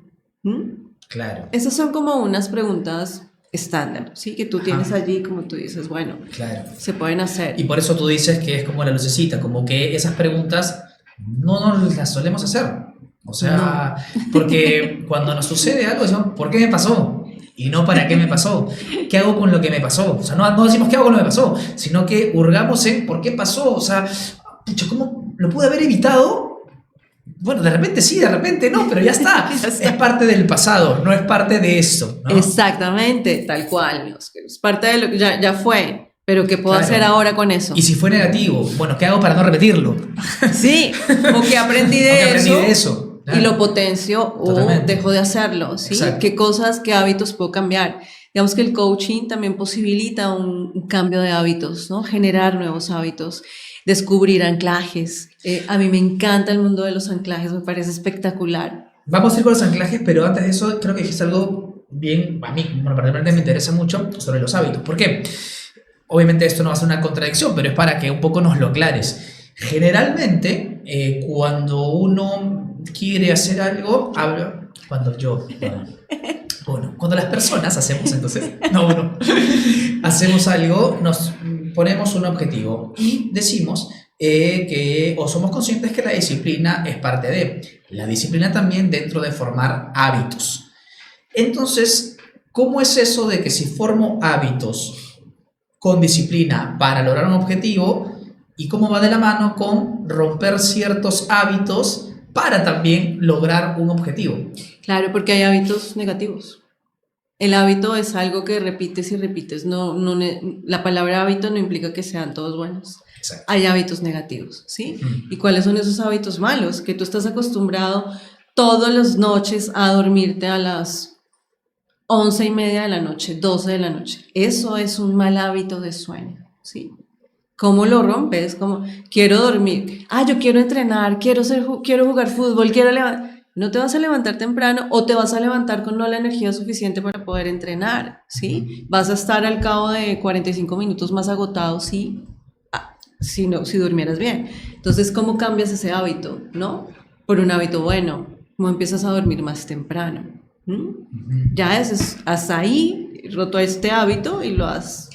Claro. Esas son como unas preguntas estándar, ¿sí? Que tú tienes Ajá. allí, como tú dices, bueno, Claro. se pueden hacer. Y por eso tú dices que es como la lucecita, como que esas preguntas no las solemos hacer. O sea, porque cuando nos sucede algo, decimos, ¿por qué me pasó? Y no para qué me pasó. ¿Qué hago con lo que me pasó? O sea, no decimos qué hago con lo que me pasó, sino que hurgamos en por qué pasó. O sea, pucha, ¿cómo lo pude haber evitado? Bueno, de repente sí, de repente no, pero ya está. Ya está. Es parte del pasado, no es parte de eso, ¿no? Exactamente, tal cual. Es parte de lo que ya fue, pero ¿qué puedo Claro. hacer ahora con eso? Y si fue negativo, bueno, ¿qué hago para no repetirlo? Sí, o que aprendí ¿O de qué aprendí eso, de eso? y lo potencio Totalmente. o dejo de hacerlo, ¿sí? Exacto. ¿Qué cosas, qué hábitos puedo cambiar? Digamos que el coaching también posibilita un cambio de hábitos, ¿no? Generar nuevos hábitos, descubrir anclajes. A mí me encanta el mundo de los anclajes, me parece espectacular. Vamos a ir con los anclajes, pero antes de eso creo que dijiste algo bien, a mí bueno, particularmente me interesa mucho sobre los hábitos. ¿Por qué? Obviamente esto no va a ser una contradicción, pero es para que un poco nos lo aclares. Generalmente, cuando uno quiere hacer algo, habla, cuando las personas hacemos, entonces, hacemos algo, nos ponemos un objetivo y decimos o somos conscientes que la disciplina es parte de. La disciplina también dentro de formar hábitos. Entonces, ¿cómo es eso de que si formo hábitos con disciplina para lograr un objetivo y cómo va de la mano con romper ciertos hábitos para también lograr un objetivo? Claro, porque hay hábitos negativos. El hábito es algo que repites y repites. La palabra hábito no implica que sean todos buenos. Exacto. Hay hábitos negativos, ¿sí? ¿Y cuáles son esos hábitos malos? Que tú estás acostumbrado todas las noches a dormirte a las 11:30 de la noche, 12 de la noche. Eso es un mal hábito de sueño, ¿sí? ¿Cómo lo rompes? Como, quiero dormir. Yo quiero entrenar, quiero jugar fútbol, quiero levantar. No te vas a levantar temprano o te vas a levantar con no la energía suficiente para poder entrenar, ¿sí? Vas a estar al cabo de 45 minutos más agotado, ¿sí? Si durmieras bien. Entonces, ¿cómo cambias ese hábito, no? Por un hábito bueno. ¿Cómo empiezas a dormir más temprano? Ya hasta ahí roto este hábito y lo has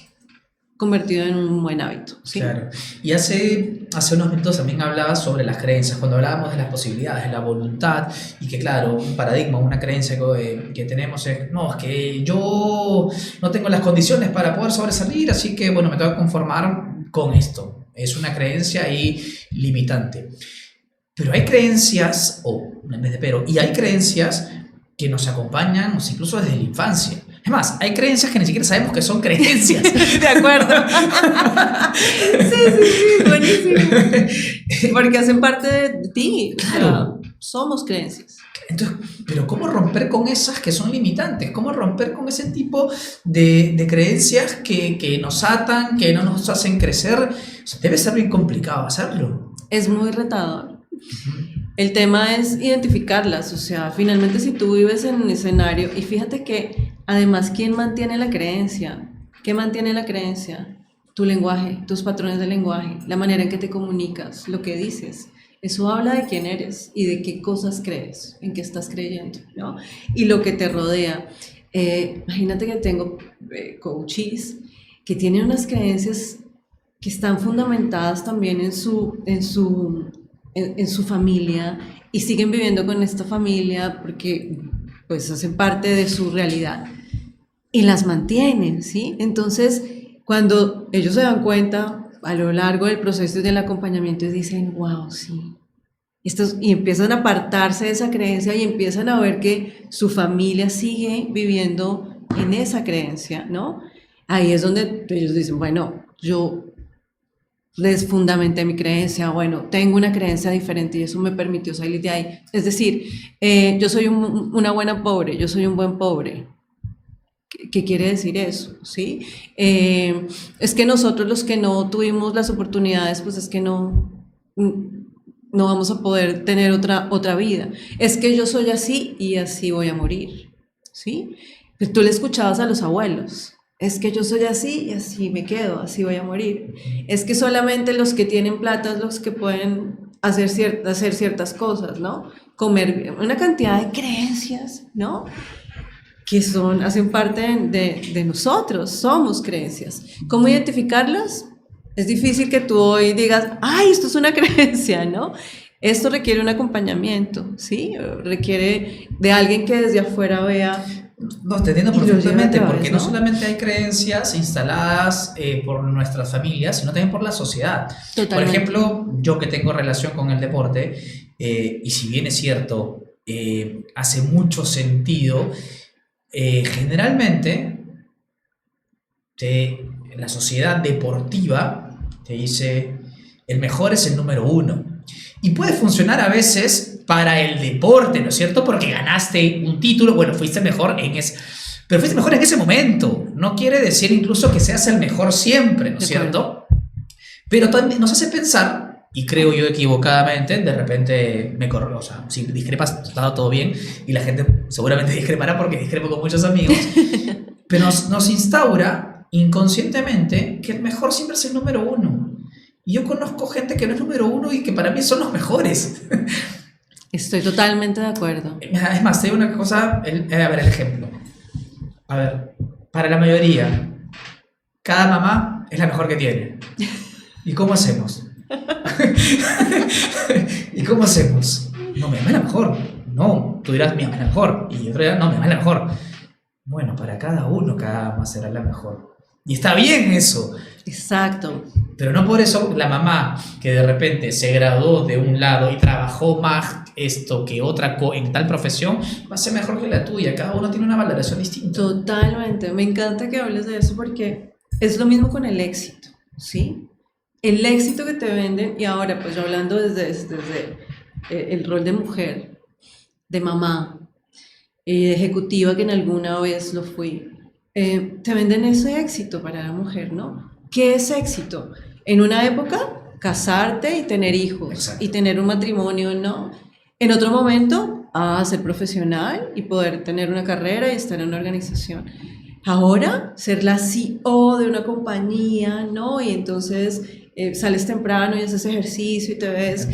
convertido en un buen hábito, ¿sí? Claro. Y hace unos minutos también hablabas sobre las creencias, cuando hablábamos de las posibilidades, de la voluntad, y que claro, un paradigma, una creencia que tenemos es, no, es que yo no tengo las condiciones para poder sobresalir, así que bueno, me tengo que conformar con esto. Es una creencia ahí limitante. Pero hay creencias, en vez de y hay creencias que nos acompañan incluso desde la infancia. Es más, hay creencias que ni siquiera sabemos que son creencias. De acuerdo. Sí, buenísimo. Porque hacen parte de ti. Claro. O sea, somos creencias. Entonces, pero ¿cómo romper con esas que son limitantes? ¿Cómo romper con ese tipo de creencias que nos atan, que no nos hacen crecer? O sea, debe ser bien complicado hacerlo. Es muy retador. El tema es identificarlas, o sea, finalmente si tú vives en un escenario, y fíjate que además, ¿quién mantiene la creencia? ¿Qué mantiene la creencia? Tu lenguaje, tus patrones de lenguaje, la manera en que te comunicas, lo que dices. Eso habla de quién eres y de qué cosas crees, en qué estás creyendo, ¿no? Y lo que te rodea. Imagínate que tengo coaches que tienen unas creencias que están fundamentadas también en su familia y siguen viviendo con esta familia porque pues hacen parte de su realidad y las mantienen, ¿sí? Entonces, cuando ellos se dan cuenta a lo largo del proceso del acompañamiento y dicen, wow, sí, Y empiezan a apartarse de esa creencia y empiezan a ver que su familia sigue viviendo en esa creencia, ¿no? Ahí es donde ellos dicen, bueno, yo desfundamenté mi creencia, bueno, tengo una creencia diferente y eso me permitió salir de ahí. Es decir, yo soy una buena pobre, yo soy un buen pobre. ¿Qué quiere decir eso? ¿Sí? Es que nosotros los que no tuvimos las oportunidades, pues es que no vamos a poder tener otra vida. Es que yo soy así y así voy a morir. ¿Sí? Pero tú le escuchabas a los abuelos. Es que yo soy así y así me quedo, así voy a morir. Es que solamente los que tienen plata es los que pueden hacer ciertas cosas, ¿no? Comer, una cantidad de creencias, ¿no? Que hacen parte de nosotros, somos creencias. ¿Cómo identificarlas? Es difícil que tú hoy digas, ¡ay, esto es una creencia!, ¿no? Esto requiere un acompañamiento, ¿sí? Requiere de alguien que desde afuera vea. No, te entiendo perfectamente, porque no solamente hay creencias instaladas por nuestras familias, sino también por la sociedad. Totalmente. Por ejemplo, yo que tengo relación con el deporte, y si bien es cierto, hace mucho sentido, generalmente la sociedad deportiva te dice, el mejor es el número 1. Y puede funcionar a veces para el deporte, ¿no es cierto? Porque ganaste un título, bueno, fuiste mejor en ese... Pero fuiste mejor en ese momento. No quiere decir incluso que seas el mejor siempre, ¿no es cierto? Pero también nos hace pensar, y creo yo equivocadamente, de repente me corro, o sea, si discrepas, está todo bien, y la gente seguramente discrepará porque discrepo con muchos amigos, pero nos instaura inconscientemente que el mejor siempre es el número 1. Y yo conozco gente que no es número 1 y que para mí son los mejores. Estoy totalmente de acuerdo. Es más, te digo una cosa, a ver, el ejemplo. A ver, para la mayoría, cada mamá es la mejor que tiene. ¿Y cómo hacemos? ¿Y cómo hacemos? No, mi mamá es la mejor. No, tú dirás, mi mamá es la mejor. Y otro dirá, no, mi mamá es la mejor. Bueno, para cada uno, cada mamá será la mejor. Y está bien eso. Exacto. Pero no por eso la mamá que de repente se graduó de un lado y trabajó más esto que otra en tal profesión va a ser mejor que la tuya. Cada uno tiene una valoración distinta. Totalmente. Me encanta que hables de eso porque es lo mismo con el éxito, ¿sí? El éxito que te venden, y ahora pues yo hablando desde el rol de mujer, de mamá, de ejecutiva que en alguna vez lo fui, te venden ese éxito para la mujer, ¿no? ¿Qué es éxito? En una época, casarte y tener hijos. Exacto. Y tener un matrimonio, ¿no? En otro momento, ser profesional y poder tener una carrera y estar en una organización. Ahora, ser la CEO de una compañía, ¿no? Y entonces sales temprano y haces ejercicio y te ves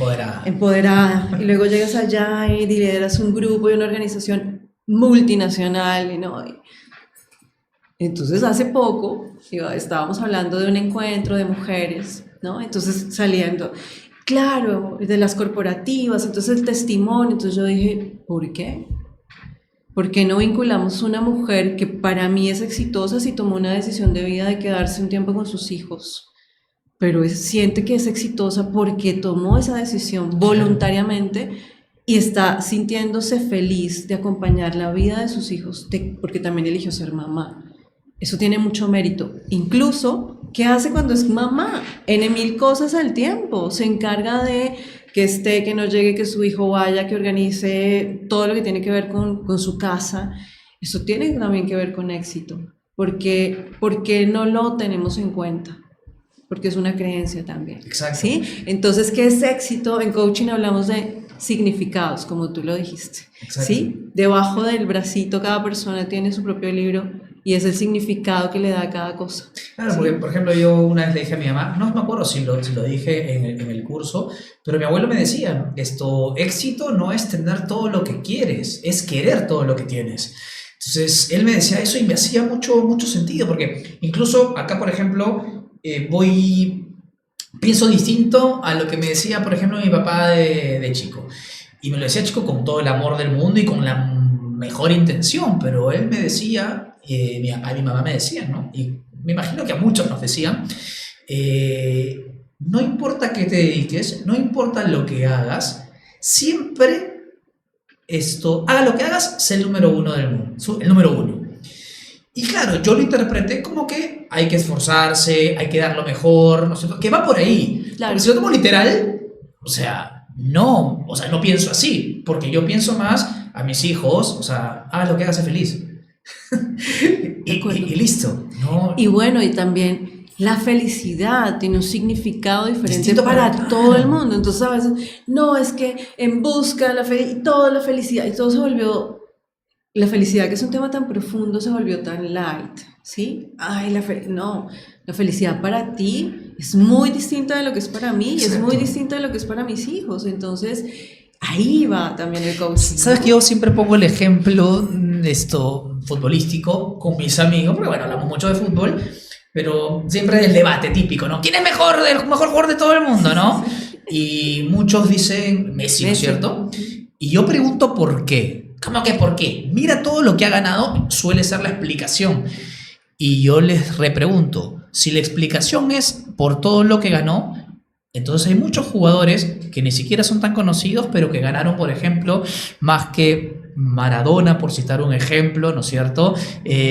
empoderada. Y luego llegas allá y lideras un grupo y una organización multinacional, ¿no? Entonces hace poco estábamos hablando de un encuentro de mujeres, ¿no? Entonces saliendo, claro, de las corporativas, entonces el testimonio, entonces yo dije, ¿por qué? ¿Por qué no vinculamos una mujer que para mí es exitosa si tomó una decisión de vida de quedarse un tiempo con sus hijos? Pero siente que es exitosa porque tomó esa decisión voluntariamente y está sintiéndose feliz de acompañar la vida de sus hijos, porque también eligió ser mamá. Eso tiene mucho mérito. Incluso, ¿qué hace cuando es mamá? N mil cosas al tiempo. Se encarga de que esté, que no llegue, que su hijo vaya, que organice todo lo que tiene que ver con su casa. Eso tiene también que ver con éxito. ¿Por qué no lo tenemos en cuenta? Porque es una creencia también. Exacto. ¿Sí? Entonces, ¿qué es éxito? En coaching hablamos de significados, como tú lo dijiste. Exacto. ¿Sí? Debajo del bracito cada persona tiene su propio libro y es el significado que le da a cada cosa. Claro, ¿sí? Porque, por ejemplo, yo una vez le dije a mi mamá, no me acuerdo si lo dije en el curso, pero mi abuelo me decía, éxito no es tener todo lo que quieres, es querer todo lo que tienes. Entonces, él me decía eso y me hacía mucho sentido, porque incluso acá, por ejemplo, pienso distinto a lo que me decía, por ejemplo, mi papá de chico. Y me lo decía chico con todo el amor del mundo y con la mejor intención, pero él me decía, mi papá y mi mamá me decían, ¿no? Y me imagino que a muchos nos decían, no importa qué te dediques, no importa lo que hagas, siempre haga lo que hagas, sé el número uno del mundo, el número uno. Y claro, yo lo interpreté como que hay que esforzarse, hay que dar lo mejor, ¿no es cierto? Que va por ahí. Claro. Porque si lo tomo literal, no pienso así, porque yo pienso más a mis hijos, haga lo que haga, sé feliz. y listo, ¿no? Y bueno, y también la felicidad tiene un significado diferente Distinto para todo el mundo. Entonces a veces, no, es que en busca de la felicidad, y toda la felicidad, y todo se volvió, la felicidad, que es un tema tan profundo, se volvió tan light, ¿sí? Ay, no, la felicidad para ti es muy distinta de lo que es para mí, y es muy distinta de lo que es para mis hijos. Entonces, ahí va también el coaching. Sabes que yo siempre pongo el ejemplo futbolístico con mis amigos, porque bueno, hablamos mucho de fútbol, pero siempre el debate típico, ¿no? ¿Quién es mejor, el mejor jugador de todo el mundo, no? Y muchos dicen Messi, ¿no es cierto? Y yo pregunto por qué. ¿Cómo que por qué? Mira todo lo que ha ganado, suele ser la explicación. Y yo les repregunto, si la explicación es por todo lo que ganó, entonces hay muchos jugadores que ni siquiera son tan conocidos, pero que ganaron, por ejemplo, más que Maradona, por citar un ejemplo, ¿no es cierto?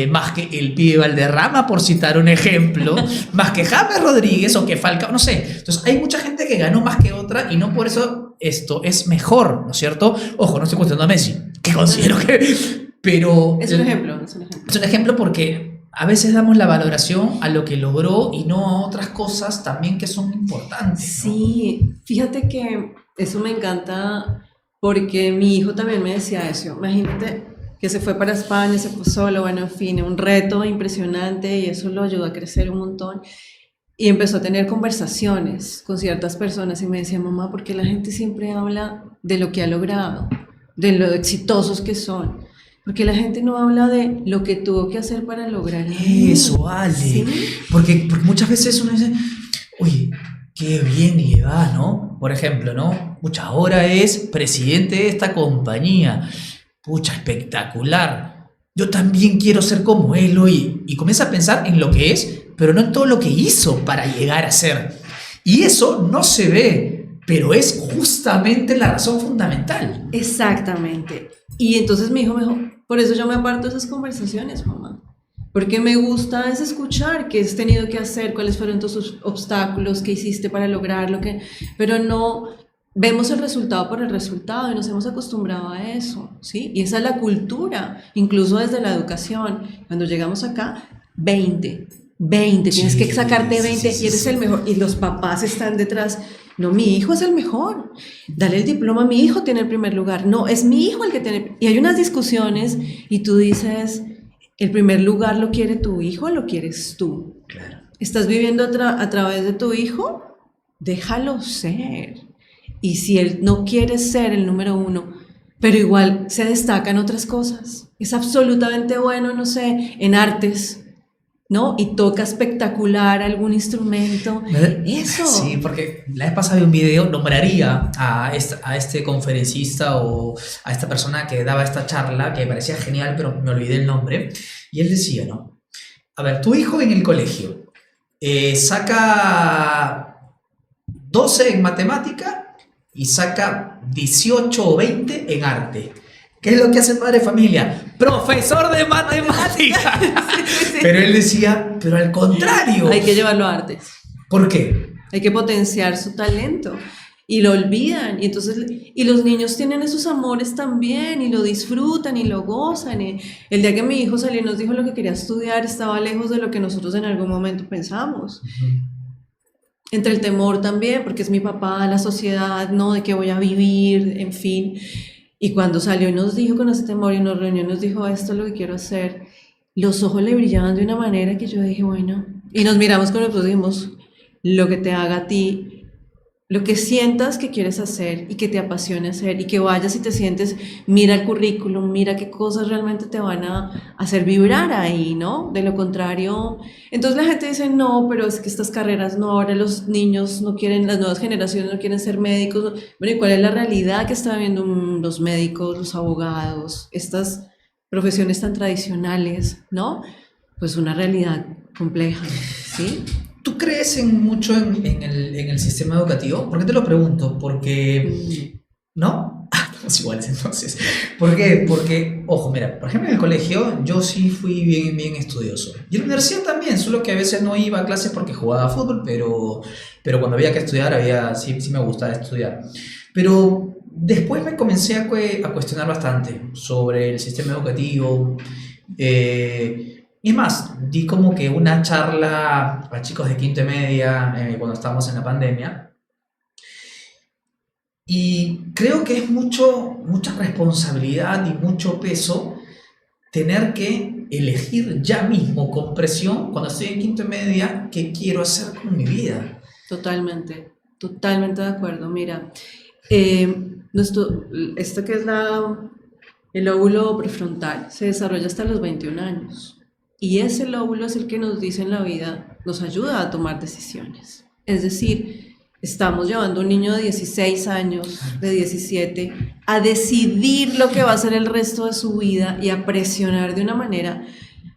Más que el pibe Valderrama, por citar un ejemplo, más que James Rodríguez o que Falcao, no sé. Entonces hay mucha gente que ganó más que otra y no por eso esto es mejor, ¿no es cierto? Ojo, no estoy cuestionando a Messi, que considero que... Pero... Es un ejemplo. Es un ejemplo porque... A veces damos la valoración a lo que logró y no a otras cosas también que son importantes, ¿no? Sí, fíjate que eso me encanta porque mi hijo también me decía eso. Imagínate que se fue para España, se fue solo, bueno, en fin, un reto impresionante y eso lo ayudó a crecer un montón. Y empezó a tener conversaciones con ciertas personas y me decía, mamá, ¿por qué la gente siempre habla de lo que ha logrado, de lo exitosos que son? Porque la gente no habla de lo que tuvo que hacer para lograr eso, vale. ¿Sí? Porque muchas veces uno dice, oye, qué bien le va, ¿no? Por ejemplo, ¿no? Pucha, ahora es presidente de esta compañía. Pucha, espectacular. Yo también quiero ser como él hoy. Y comienza a pensar en lo que es, pero no en todo lo que hizo para llegar a ser. Y eso no se ve, pero es justamente la razón fundamental. Exactamente. Y entonces mi hijo me dijo, por eso yo me aparto de esas conversaciones, mamá. Porque me gusta es escuchar qué has tenido que hacer, cuáles fueron tus obstáculos, qué hiciste para lograrlo, pero no vemos el resultado por el resultado y nos hemos acostumbrado a eso, ¿sí? Y esa es la cultura, incluso desde la educación. Cuando llegamos acá, 20, tienes que sacarte 20 y eres el mejor. Y los papás están detrás. No, mi hijo es el mejor. Dale el diploma, mi hijo tiene el primer lugar. No, es mi hijo el que tiene... Y hay unas discusiones y tú dices, ¿el primer lugar lo quiere tu hijo o lo quieres tú? Claro. ¿Estás viviendo a través de tu hijo? Déjalo ser. Y si él no quiere ser el número uno, pero igual se destaca en otras cosas, es absolutamente bueno, no sé, en artes, ¿no? Y toca espectacular algún instrumento. Eso. Sí, porque la vez pasada vi un video, nombraría a este conferencista o a esta persona que daba esta charla, que me parecía genial, pero me olvidé el nombre. Y él decía, ¿no? A ver, tu hijo en el colegio saca 12 en matemática y saca 18 o 20 en arte. ¿Qué es lo que hace el padre de familia? ¡Profesor de matemáticas! Sí. Pero él decía, pero al contrario. Hay que llevarlo a artes. ¿Por qué? Hay que potenciar su talento. Y lo olvidan. Y entonces, y los niños tienen esos amores también, y lo disfrutan, y lo gozan. Y el día que mi hijo salió y nos dijo lo que quería estudiar, estaba lejos de lo que nosotros en algún momento pensamos. Entre el temor también, porque es mi papá, la sociedad, ¿no? De qué voy a vivir, en fin. Y cuando salió y nos dijo con ese temor y nos reunió y nos dijo, esto es lo que quiero hacer, los ojos le brillaban de una manera que yo dije, bueno, y nos miramos con nosotros y dijimos, lo que te haga a ti, lo que sientas que quieres hacer y que te apasione hacer y que vayas y te sientes, mira el currículum, mira qué cosas realmente te van a hacer vibrar ahí, ¿no? De lo contrario, entonces la gente dice, no, pero es que estas carreras no, ahora los niños no quieren, las nuevas generaciones no quieren ser médicos. No. Bueno, ¿y cuál es la realidad que están viendo los médicos, los abogados, estas profesiones tan tradicionales, ¿no? Pues una realidad compleja, ¿sí? ¿Tú crees mucho en el sistema educativo? ¿Por qué te lo pregunto? Porque ¿No? Ah, estamos iguales entonces. ¿Por qué? Porque, ojo, mira, por ejemplo en el colegio yo sí fui bien estudioso. Y en la universidad también, solo que a veces no iba a clases porque jugaba fútbol, pero cuando había que estudiar, sí me gustaba estudiar. Pero después me comencé a cuestionar bastante sobre el sistema educativo. Y es más, di como que una charla a chicos de quinto y media cuando estábamos en la pandemia. Y creo que es mucha responsabilidad y mucho peso tener que elegir ya mismo con presión, cuando estoy en quinto y media, qué quiero hacer con mi vida. Totalmente, totalmente de acuerdo. Mira, esto que es el lóbulo prefrontal se desarrolla hasta los 21 años. Y ese lóbulo es el que nos dice en la vida, nos ayuda a tomar decisiones. Es decir, estamos llevando a un niño de 16 años, de 17, a decidir lo que va a hacer el resto de su vida y a presionar de una manera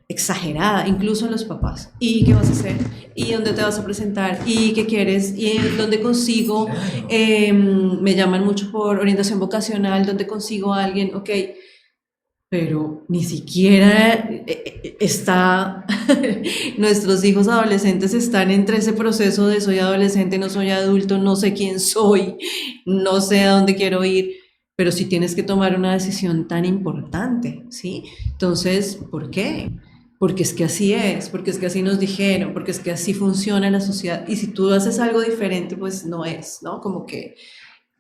exagerada, incluso a los papás. ¿Y qué vas a hacer? ¿Y dónde te vas a presentar? ¿Y qué quieres? ¿Y dónde consigo? Claro. Me llaman mucho por orientación vocacional, ¿dónde consigo a alguien? Ok, pero ni siquiera está, nuestros hijos adolescentes están entre ese proceso de soy adolescente, no soy adulto, no sé quién soy, no sé a dónde quiero ir, pero sí tienes que tomar una decisión tan importante, ¿sí? Entonces, ¿por qué? Porque es que así es, porque es que así nos dijeron, porque es que así funciona la sociedad, y si tú haces algo diferente, pues no es, ¿no? Como que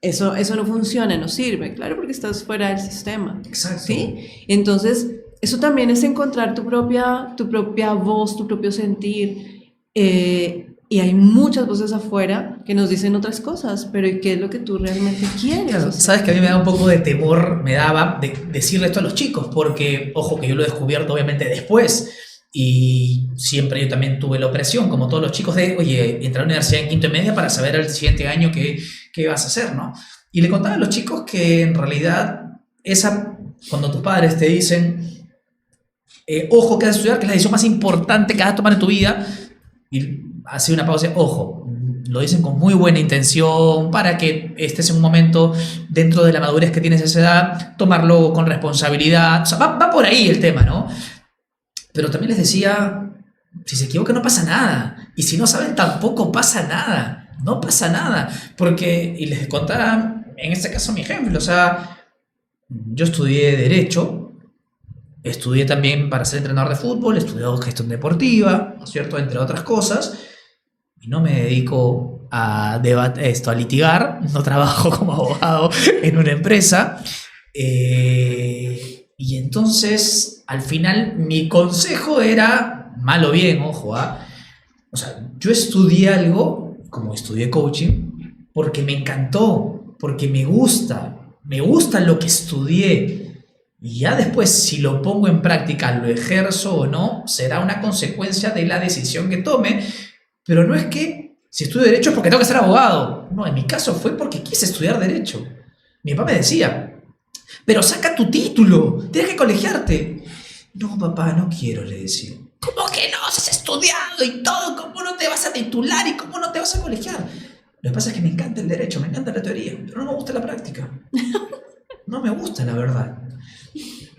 eso no funciona, no sirve, claro, porque estás fuera del sistema, Exacto. ¿sí? Entonces, eso también es encontrar tu propia voz, tu propio sentir, y hay muchas voces afuera que nos dicen otras cosas, pero ¿y qué es lo que tú realmente quieres Claro, hacer? sabes que a mí me da un poco de temor, me daba de decirle esto a los chicos, porque, ojo, que yo lo he descubierto obviamente después, y siempre yo también tuve la opresión, como todos los chicos, de, oye, entrar a la universidad en quinto y media para saber el siguiente año qué vas a hacer, ¿no? Y le contaba a los chicos que en realidad, cuando tus padres te dicen, ojo, que vas a estudiar, que es la decisión más importante que vas a tomar en tu vida, y hace una pausa, ojo, lo dicen con muy buena intención para que estés en un momento dentro de la madurez que tienes a esa edad, tomarlo con responsabilidad, o sea, va por ahí el tema, ¿no? Pero también les decía, si se equivocan no pasa nada, y si no saben tampoco pasa nada, no pasa nada, porque, y les contaba, en este caso mi ejemplo, o sea, yo estudié Derecho, estudié también para ser entrenador de fútbol, estudié gestión deportiva, ¿no es cierto?, entre otras cosas, y no me dedico a litigar, no trabajo como abogado en una empresa. Y entonces, al final, mi consejo era, mal o bien, ojo, o sea, yo estudié algo, como estudié coaching, porque me encantó, porque me gusta lo que estudié. Y ya después, si lo pongo en práctica, lo ejerzo o no, será una consecuencia de la decisión que tome, pero no es que si estudio Derecho es porque tengo que ser abogado. No, en mi caso fue porque quise estudiar Derecho. Mi papá me decía, pero saca tu título, tienes que colegiarte. No, papá, no quiero, le decía. ¿Cómo que no? Si has estudiado y todo, ¿cómo no te vas a titular y cómo no te vas a colegiar? Lo que pasa es que me encanta el derecho, me encanta la teoría, pero no me gusta la práctica. No me gusta, la verdad.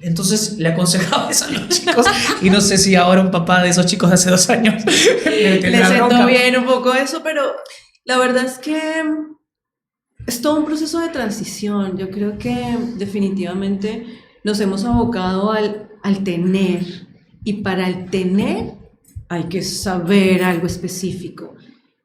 Entonces le aconsejaba eso a los chicos y no sé si ahora un papá de esos chicos de hace 2 años Le sentó bien un poco eso, pero la verdad es que es todo un proceso de transición. Yo creo que definitivamente nos hemos abocado al tener, y para el tener hay que saber algo específico,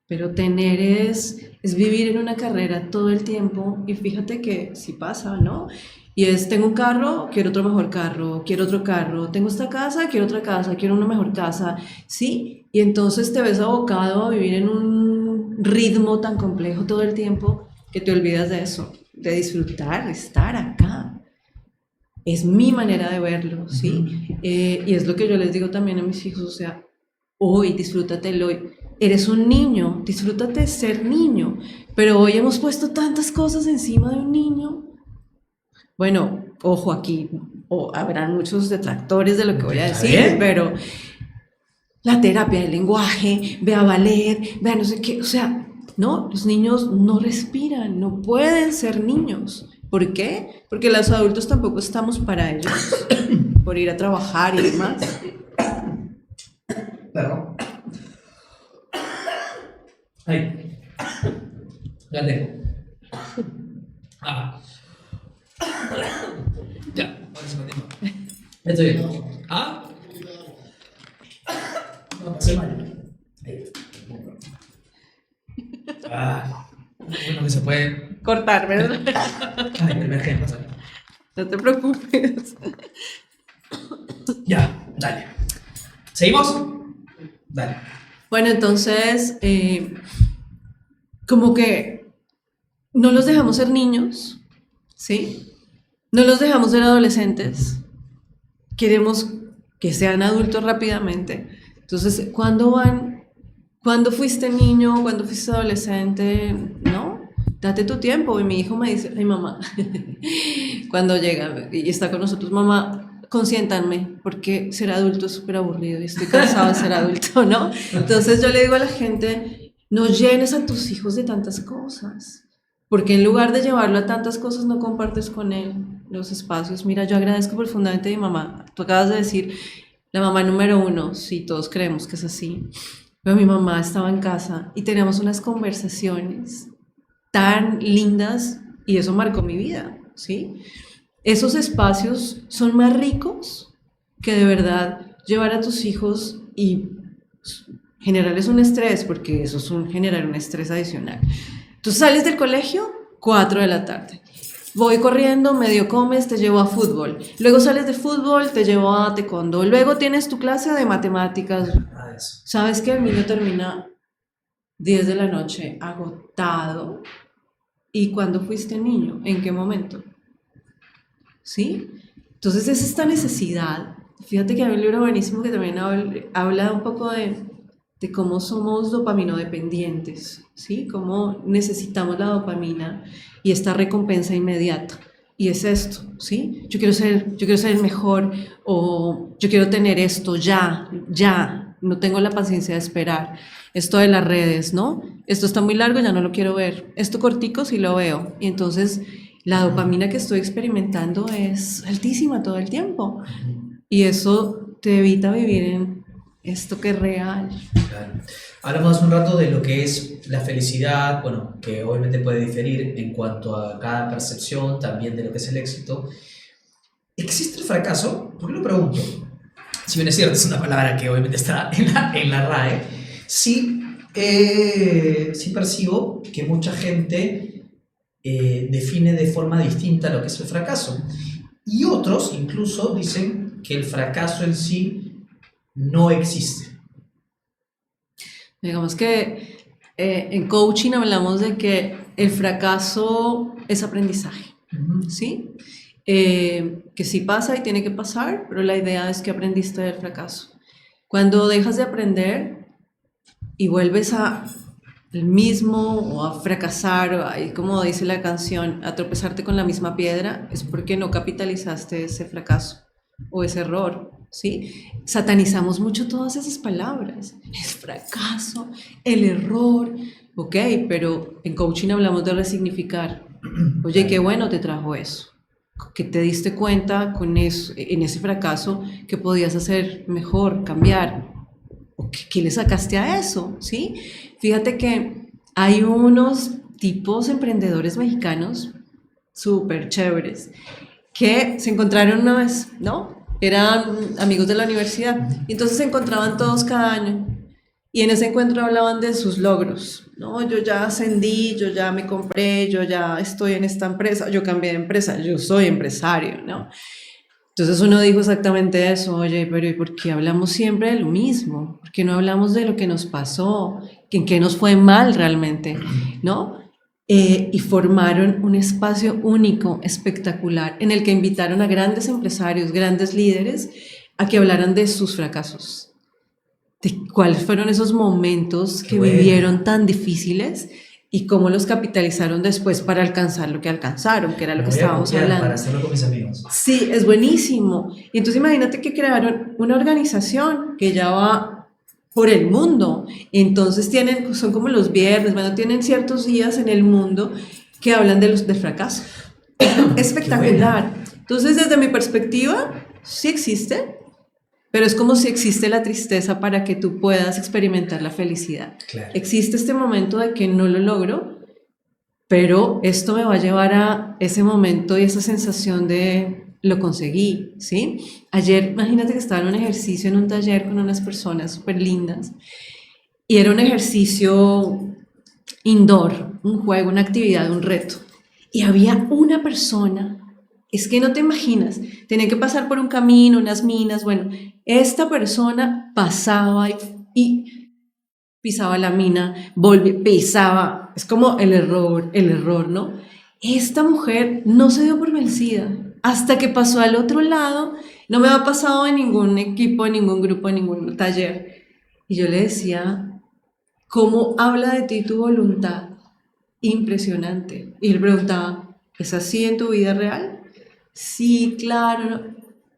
pero tener es vivir en una carrera todo el tiempo, y fíjate que sí pasa, ¿no? Y tengo un carro, quiero otro mejor carro, quiero otro carro, tengo esta casa, quiero otra casa, quiero una mejor casa, ¿sí? Y entonces te ves abocado a vivir en un ritmo tan complejo todo el tiempo que te olvidas de eso, de disfrutar, de estar acá. Es mi manera de verlo, ¿sí? Y es lo que yo les digo también a mis hijos, o sea, hoy, disfrútate el hoy. Eres un niño, disfrútate ser niño, pero hoy hemos puesto tantas cosas encima de un niño. Bueno, ojo aquí, habrán muchos detractores de lo que voy a decir, pero la terapia del lenguaje, ve a ballet, ve a no sé qué, o sea, no, los niños no respiran, no pueden ser niños, ¿Por qué? Porque los adultos tampoco estamos para ellos, por ir a trabajar y demás. Perro. Ahí. Ya tengo. Ah. Ya, ahora se continúa. Estoy bien. ¿Ah? No, pasé mal. Ahí. Ah. Bueno, que se puede. Cortar, ¿verdad? Ay, me emergencia, pasa. No te preocupes. Ya, dale. ¿Seguimos? Dale. Bueno, entonces, como que no los dejamos ser niños, ¿sí? No los dejamos ser adolescentes. Queremos que sean adultos rápidamente. Entonces, ¿cuándo fuiste niño? ¿Cuándo fuiste adolescente? ¿No? Date tu tiempo. Y mi hijo me dice, ay mamá, cuando llega y está con nosotros, mamá, consiéntanme, porque ser adulto es súper aburrido y estoy cansado de ser adulto, ¿no? Entonces yo le digo a la gente, no llenes a tus hijos de tantas cosas, porque en lugar de llevarlo a tantas cosas, no compartes con él los espacios. Mira, yo agradezco profundamente a mi mamá. Tú acabas de decir, la mamá número uno, sí, todos creemos que es así. Pero mi mamá estaba en casa y teníamos unas conversaciones tan lindas y eso marcó mi vida, ¿sí? Esos espacios son más ricos que de verdad llevar a tus hijos y generarles un estrés, porque eso es generar un estrés adicional. Tú sales del colegio, 4 de la tarde. Voy corriendo, medio comes, te llevo a fútbol. Luego sales de fútbol, te llevo a taekwondo. Luego tienes tu clase de matemáticas. ¿Sabes que el niño termina 10 de la noche agotado? ¿Y cuándo fuiste niño? ¿En qué momento? ¿Sí? Entonces es esta necesidad. Fíjate que hay un libro buenísimo que también habla un poco de cómo somos dopaminodependientes, ¿sí? Cómo necesitamos la dopamina y esta recompensa inmediata. Y es esto, ¿sí? Yo quiero ser el mejor, o yo quiero tener esto ya, no tengo la paciencia de esperar. Esto de las redes, ¿no? Esto está muy largo, ya no lo quiero ver. Esto cortico sí lo veo. Y entonces la dopamina que estoy experimentando es altísima todo el tiempo. Y eso te evita vivir en esto que es real. Claro. Hablamos hace un rato de lo que es la felicidad, bueno, que obviamente puede diferir en cuanto a cada percepción, también de lo que es el éxito. ¿Existe el fracaso? ¿Por qué lo pregunto? Si bien es cierto, es una palabra que obviamente está en la RAE, sí, sí percibo que mucha gente define de forma distinta lo que es el fracaso. Y otros incluso dicen que el fracaso en sí no existe. Digamos que en coaching hablamos de que el fracaso es aprendizaje, ¿sí? Que sí pasa y tiene que pasar, pero la idea es que aprendiste del fracaso. Cuando dejas de aprender y vuelves al mismo o a fracasar, o ahí como dice la canción, a tropezarte con la misma piedra, es porque no capitalizaste ese fracaso o ese error, ¿sí? Satanizamos mucho todas esas palabras, el fracaso, el error, ok, pero en coaching hablamos de resignificar. Oye, qué bueno te trajo eso, que te diste cuenta con eso, en ese fracaso que podías hacer mejor, cambiar. ¿Qué le sacaste a eso? ¿Sí? Fíjate que hay unos tipos emprendedores mexicanos súper chéveres que se encontraron una vez, ¿no? Eran amigos de la universidad y entonces se encontraban todos cada año y en ese encuentro hablaban de sus logros, ¿no? Yo ya ascendí, yo ya me compré, yo ya estoy en esta empresa, yo cambié de empresa, yo soy empresario, ¿no? Entonces uno dijo exactamente eso, oye, pero ¿y por qué hablamos siempre de lo mismo? ¿Por qué no hablamos de lo que nos pasó? ¿En qué nos fue mal realmente? ¿No? Y formaron un espacio único, espectacular, en el que invitaron a grandes empresarios, grandes líderes, a que hablaran de sus fracasos, de cuáles fueron esos momentos que vivieron tan difíciles y cómo los capitalizaron después para alcanzar lo que alcanzaron, que era lo que estábamos hablando. Para hacerlo con mis amigos. Sí, es buenísimo. Y entonces imagínate que crearon una organización que ya va por el mundo. Entonces son como los viernes, bueno, tienen ciertos días en el mundo que hablan del fracaso. Espectacular. Entonces, desde mi perspectiva, sí existe, pero es como si existe la tristeza para que tú puedas experimentar la felicidad. Claro. Existe este momento de que no lo logro, pero esto me va a llevar a ese momento y esa sensación de lo conseguí, ¿sí? Ayer, imagínate que estaba en un ejercicio, en un taller con unas personas súper lindas, y era un ejercicio indoor, un juego, una actividad, un reto. Y había una persona, es que no te imaginas, tenía que pasar por un camino, unas minas, bueno, esta persona pasaba y pisaba la mina, volvía, pisaba, es como el error, ¿no? Esta mujer no se dio por vencida hasta que pasó al otro lado, no me ha pasado en ningún equipo, en ningún grupo, en ningún taller. Y yo le decía, ¿cómo habla de ti tu voluntad? Impresionante. Y él preguntaba, ¿es así en tu vida real? Sí, claro. No.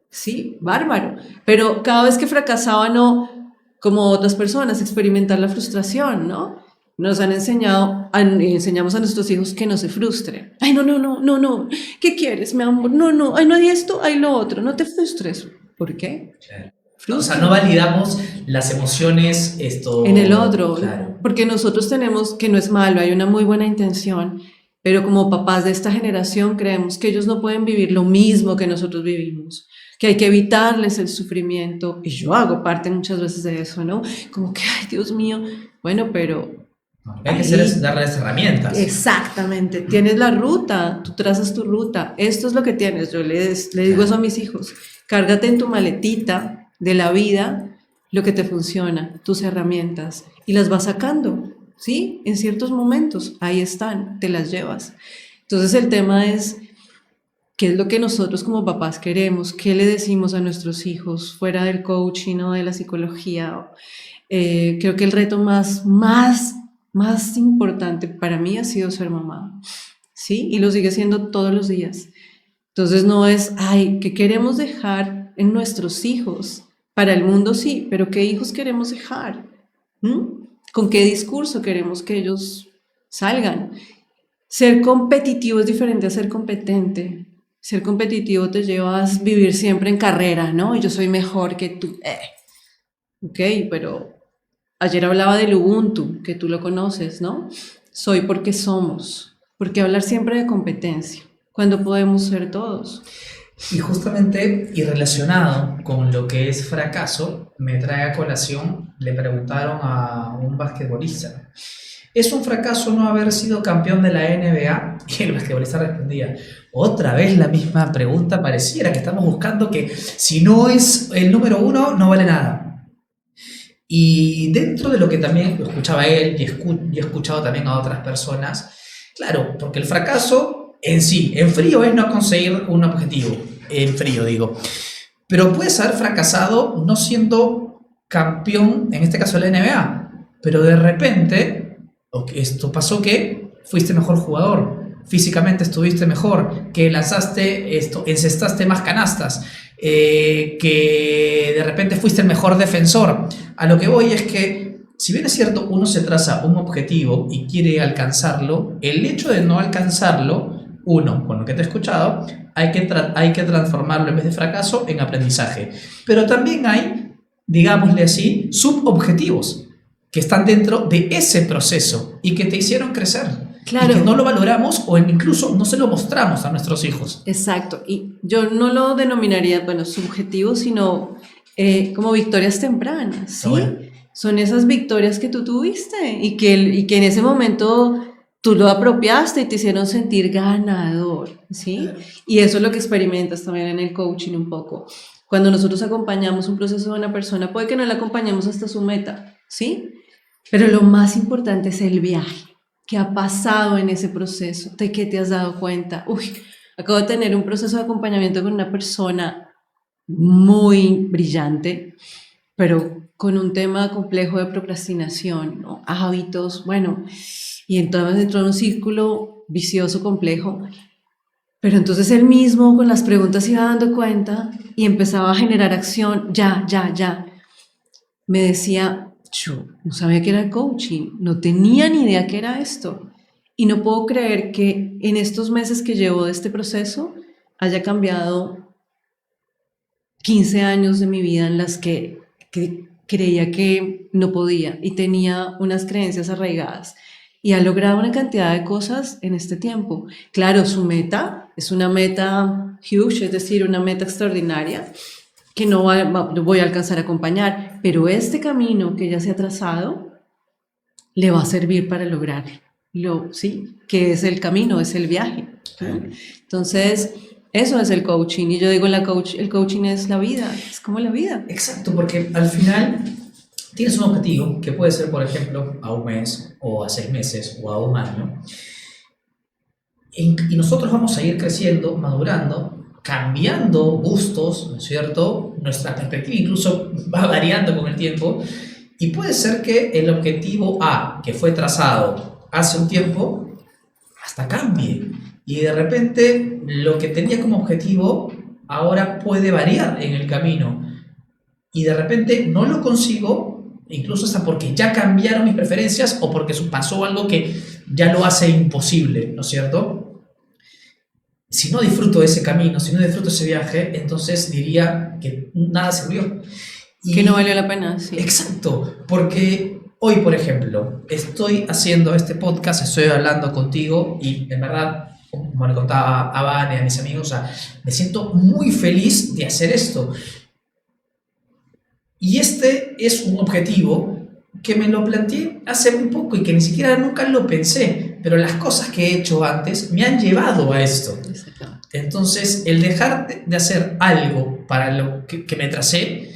Sí, bárbaro. Pero cada vez que fracasaba, no, como otras personas, experimentar la frustración, ¿no? Nos han enseñado, enseñamos a nuestros hijos que no se frustren. Ay, no, no, no, no, no. ¿Qué quieres, mi amor? No, no, ay, no hay esto, hay lo otro. No te frustres. ¿Por qué? Claro. O sea, no validamos las emociones En el otro, claro. porque nosotros tenemos, que no es malo, hay una muy buena intención, pero como papás de esta generación creemos que ellos no pueden vivir lo mismo que nosotros vivimos, que hay que evitarles el sufrimiento, y yo hago parte muchas veces de eso, ¿no? Como que, ay, Dios mío, bueno, pero Lo que hay que hacer es darles herramientas. exactamente, tienes la ruta, tú trazas tu ruta, esto es lo que tienes, yo le digo eso a mis hijos, cárgate en tu maletita de la vida lo que te funciona, tus herramientas, y las vas sacando, ¿sí? En ciertos momentos, ahí están, te las llevas. Entonces el tema es, ¿qué es lo que nosotros como papás queremos? ¿Qué le decimos a nuestros hijos fuera del coaching o de la psicología? Creo que el reto más importante para mí ha sido ser mamá, ¿sí? Y lo sigue siendo todos los días. Entonces no es, ay, ¿qué queremos dejar en nuestros hijos? Para el mundo sí, pero ¿qué hijos queremos dejar? ¿Con qué discurso queremos que ellos salgan? Ser competitivo es diferente a ser competente. Ser competitivo te lleva a vivir siempre en carrera, ¿no? Yo soy mejor que tú. Ok, pero ayer hablaba del Ubuntu, que tú lo conoces, ¿no? Soy porque somos. ¿Por qué hablar siempre de competencia? Cuando podemos ser todos. Y justamente, y relacionado con lo que es fracaso, me trae a colación, le preguntaron a un basquetbolista, ¿es un fracaso no haber sido campeón de la NBA? Y el basquetbolista respondía, otra vez la misma pregunta, pareciera que estamos buscando que si no es el número uno, no vale nada. Y dentro de lo que también escuchaba él y he escuchado también a otras personas, claro, porque el fracaso en sí, en frío es no conseguir un objetivo, en frío digo, pero puedes haber fracasado no siendo campeón, en este caso de la NBA, pero de repente, esto pasó que fuiste mejor jugador, físicamente estuviste mejor, que lanzaste encestaste más canastas, que de repente fuiste el mejor defensor. A lo que voy es que, si bien es cierto, uno se traza un objetivo y quiere alcanzarlo, el hecho de no alcanzarlo, uno, con lo que te he escuchado, hay que transformarlo en vez de fracaso en aprendizaje. Pero también hay, digámosle así, subobjetivos que están dentro de ese proceso y que te hicieron crecer. Claro. Y que no lo valoramos o incluso no se lo mostramos a nuestros hijos. Exacto. Y yo no lo denominaría, bueno, subjetivo, sino como victorias tempranas, ¿sí? Bueno. Son esas victorias que tú tuviste y que en ese momento tú lo apropiaste y te hicieron sentir ganador, ¿sí? Y eso es lo que experimentas también en el coaching un poco. Cuando nosotros acompañamos un proceso de una persona, puede que no la acompañemos hasta su meta, ¿sí? Pero lo más importante es el viaje. ¿Qué ha pasado en ese proceso? ¿De qué te has dado cuenta? Uy, acabo de tener un proceso de acompañamiento con una persona muy brillante, pero con un tema complejo de procrastinación, ¿no? Hábitos, bueno, y entonces entró en un círculo vicioso complejo. Pero entonces él mismo con las preguntas iba dando cuenta y empezaba a generar acción, ya. Me decía, yo no sabía que era el coaching, no tenía ni idea que era esto. Y no puedo creer que en estos meses que llevo de este proceso haya cambiado 15 años de mi vida en las que creía que no podía y tenía unas creencias arraigadas. Y ha logrado una cantidad de cosas en este tiempo. Claro, su meta es una meta huge, es decir, una meta extraordinaria que no voy a alcanzar a acompañar, pero este camino que ella se ha trazado le va a servir para lograrlo, ¿sí? Que es el camino, es el viaje. Entonces, eso es el coaching. Y yo digo, el coaching es la vida, es como la vida. Exacto, porque al final tienes un objetivo que puede ser, por ejemplo, a un mes, o a 6 meses, o a un año. Y nosotros vamos a ir creciendo, madurando, cambiando gustos, ¿no es cierto? Nuestra perspectiva incluso va variando con el tiempo. Y puede ser que el objetivo A, que fue trazado hace un tiempo, hasta cambie. Y de repente lo que tenía como objetivo ahora puede variar en el camino. Y de repente no lo consigo, incluso hasta porque ya cambiaron mis preferencias o porque pasó algo que ya lo hace imposible, ¿no es cierto? Si no disfruto de ese camino, si no disfruto ese viaje, entonces diría que nada sirvió. Que no valió la pena, sí. Exacto, porque hoy, por ejemplo, estoy haciendo este podcast, estoy hablando contigo y en verdad, como le contaba a Vane, a mis amigos, o sea, me siento muy feliz de hacer esto. Y este es un objetivo que me lo planteé hace muy poco y que ni siquiera nunca lo pensé, pero las cosas que he hecho antes me han llevado a esto. Entonces, el dejar de hacer algo para lo que me tracé,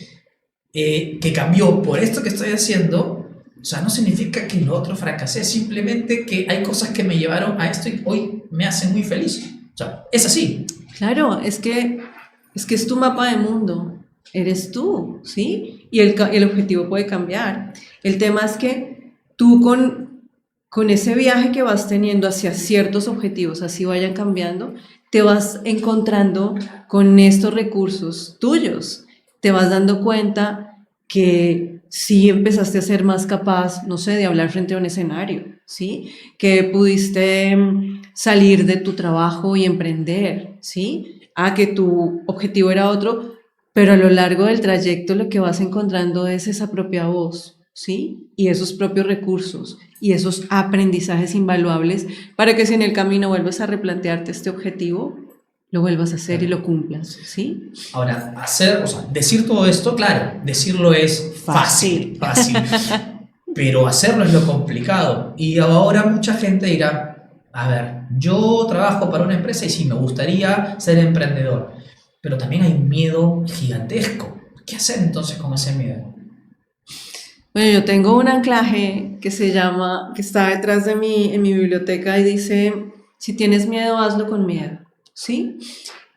que cambió por esto que estoy haciendo, o sea, no significa que lo otro fracasé, simplemente que hay cosas que me llevaron a esto y hoy me hacen muy feliz. O sea, es así. Claro, es que es tu mapa de mundo, eres tú, ¿sí? Y el objetivo puede cambiar. El tema es que tú con ese viaje que vas teniendo hacia ciertos objetivos, así vayan cambiando, te vas encontrando con estos recursos tuyos. Te vas dando cuenta que sí empezaste a ser más capaz, no sé, de hablar frente a un escenario, ¿sí? Que pudiste salir de tu trabajo y emprender, ¿sí? Que tu objetivo era otro, pero a lo largo del trayecto lo que vas encontrando es esa propia voz, ¿sí? Y esos propios recursos y esos aprendizajes invaluables para que si en el camino vuelves a replantearte este objetivo, lo vuelvas a hacer y lo cumplas, ¿sí? Ahora, o sea, decir todo esto, claro, decirlo es fácil, pero hacerlo es lo complicado. Y ahora mucha gente dirá, a ver, yo trabajo para una empresa y sí, me gustaría ser emprendedor, pero también hay un miedo gigantesco. ¿Qué hacer entonces con ese miedo? Bueno, yo tengo un anclaje que está detrás de mí en mi biblioteca y dice, si tienes miedo, hazlo con miedo, ¿sí?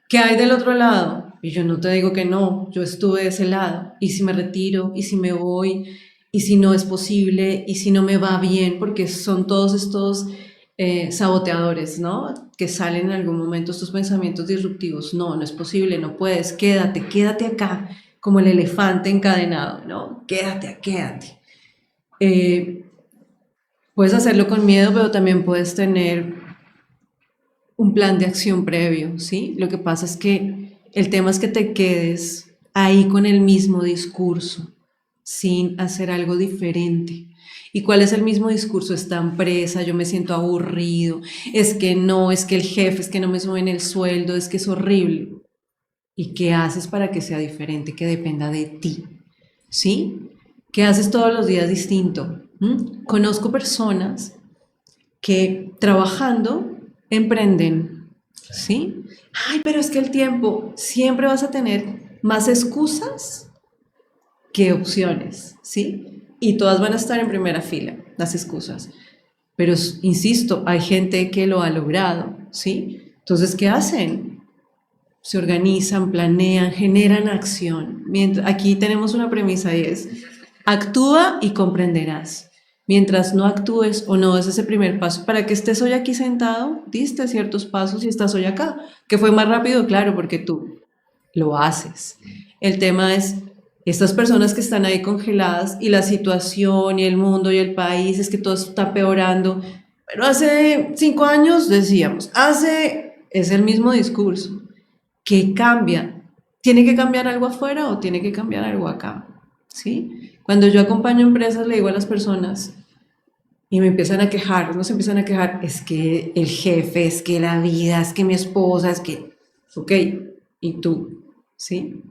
¿Qué hay del otro lado? Y yo no te digo que no, yo estuve de ese lado. ¿Y si me retiro? ¿Y si me voy? ¿Y si no es posible? ¿Y si no me va bien? Porque son todos estos saboteadores, ¿no? Que salen en algún momento estos pensamientos disruptivos. No, no es posible, no puedes, quédate acá, como el elefante encadenado, ¿no? Quédate. Puedes hacerlo con miedo, pero también puedes tener un plan de acción previo, ¿sí? Lo que pasa es que el tema es que te quedes ahí con el mismo discurso, sin hacer algo diferente. ¿Y cuál es el mismo discurso? Esta empresa, yo me siento aburrido, es que no, es que el jefe, es que no me suben el sueldo, es que es horrible. ¿Y qué haces para que sea diferente, que dependa de ti? ¿Sí? ¿Qué haces todos los días distinto? Conozco personas que trabajando emprenden, ¿sí? Ay, pero es que el tiempo, siempre vas a tener más excusas que opciones, ¿sí? Y todas van a estar en primera fila, las excusas. Pero, insisto, hay gente que lo ha logrado, ¿sí? Entonces, ¿qué hacen? Se organizan, planean, generan acción. Aquí tenemos una premisa y es, actúa y comprenderás. Mientras no actúes o no des ese primer paso, para que estés hoy aquí sentado, diste ciertos pasos y estás hoy acá. Que fue más rápido, claro, porque tú lo haces. El tema es, estas personas que están ahí congeladas y la situación y el mundo y el país, es que todo está empeorando. Pero hace 5 años decíamos, es el mismo discurso. ¿Qué cambia? ¿Tiene que cambiar algo afuera o tiene que cambiar algo acá? ¿Sí? Cuando yo acompaño empresas, le digo a las personas y me empiezan a quejar, no se empiezan a quejar, es que el jefe, es que la vida, es que mi esposa, es que, ok, ¿y tú? ¿Sí?